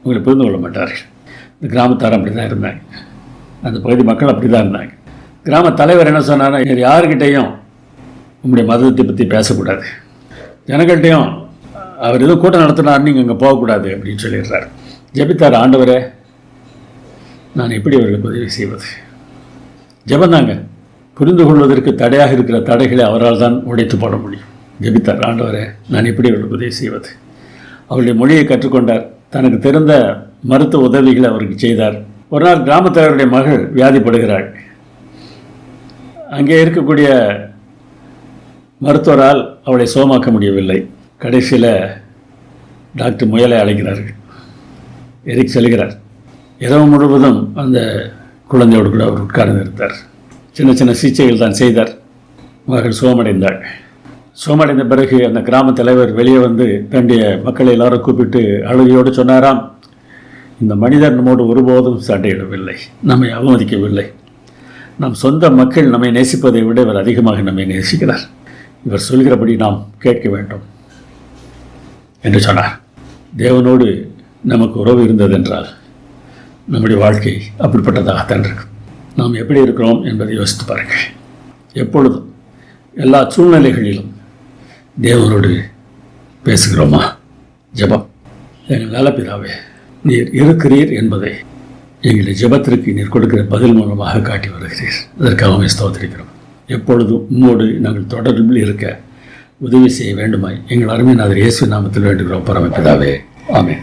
உங்களை புரிந்து கொள்ள மாட்டார்கள். இந்த கிராமத்தார் அப்படி தான் இருந்தாங்க, அந்த பகுதி மக்கள் அப்படி தான் இருந்தாங்க. கிராம தலைவர் என்ன சொன்னார்னா, யாருக்கிட்டையும் உங்களுடைய மதத்தை பற்றி பேசக்கூடாது, ஜனங்கள்கிட்டையும் அவர் எதுவும் கூட்டம் நடத்தினார் நீங்கள் அங்கே போகக்கூடாது அப்படின்னு சொல்லிடுறார். ஜெபித்தார், ஆண்டவரே நான் எப்படி அவர்களுக்கு உதவி செய்வது? ஜெபந்தாங்க. புரிந்து கொள்வதற்கு தடையாக இருக்கிற தடைகளை அவரால் தான் உடைத்து போட முடியும். ஜெபித்தார், ஆண்டவரே நான் எப்படி அவர்களுக்கு உதவி செய்வது? அவருடைய மொழியை கற்றுக்கொண்டார். தனக்கு தெரிந்த மருத்துவ உதவிகளை அவருக்கு செய்தார். ஒரு நாள் கிராமத்தலைவருடைய மகள் வியாதிப்படுகிறாள். அங்கே இருக்கக்கூடிய மருத்துவரால் அவளை சோமாக்க முடியவில்லை. கடைசியில் டாக்டர் முயலை அழைக்கிறார்கள். எரிக் செல்கிறார். இரவு முழுவதும் அந்த குழந்தையோடு கூட அவர் உட்கார்ந்து இருந்தார். சின்ன சின்ன சிகிச்சைகள் தான் செய்தார். மகள் சுகமடைந்தாள். சுகமடைந்த பிறகு அந்த கிராம தலைவர் வெளியே வந்து தன்னுடைய மக்களை எல்லாரும் கூப்பிட்டு அழுகையோடு சொன்னாராம், இந்த மனிதர் நம்மோடு ஒருபோதும் சண்டையிடவில்லை, நம்மை அவமதிக்கவில்லை. நம் சொந்த மக்கள் நம்மை நேசிப்பதை விட இவர் அதிகமாக நம்மை நேசிக்கிறார். இவர் சொல்கிறபடி நாம் கேட்க வேண்டும் என்று சொன்னார். தேவனோடு நமக்கு உறவு இருந்ததென்றால் நம்முடைய வாழ்க்கை அப்படிப்பட்டதாகத்தான் இருக்கும். நாம் எப்படி இருக்கிறோம் என்பதை யோசித்து பாருங்கள். எப்பொழுதும் எல்லா சூழ்நிலைகளிலும் தேவனோடு பேசுகிறோமா? ஜெபம். எங்கள் நல்ல பிதாவே, நீர் இருக்கிறீர் என்பதை எங்களுடைய ஜெபத்திற்கு நீர் கொடுக்கிற பதில் மூலமாக காட்டி வருகிறீர். அதற்காக ஸ்தோத்திரிக்கிறோம். எப்பொழுதும் உம்மோடு நாங்கள் தொடர்பில் இருக்க உதவி செய்ய வேண்டுமாய் எங்கள் அருமைநாதர் இயேசு நாமத்தில் வேண்டுகிறோம் பரமபிதாவே. ஆமென்.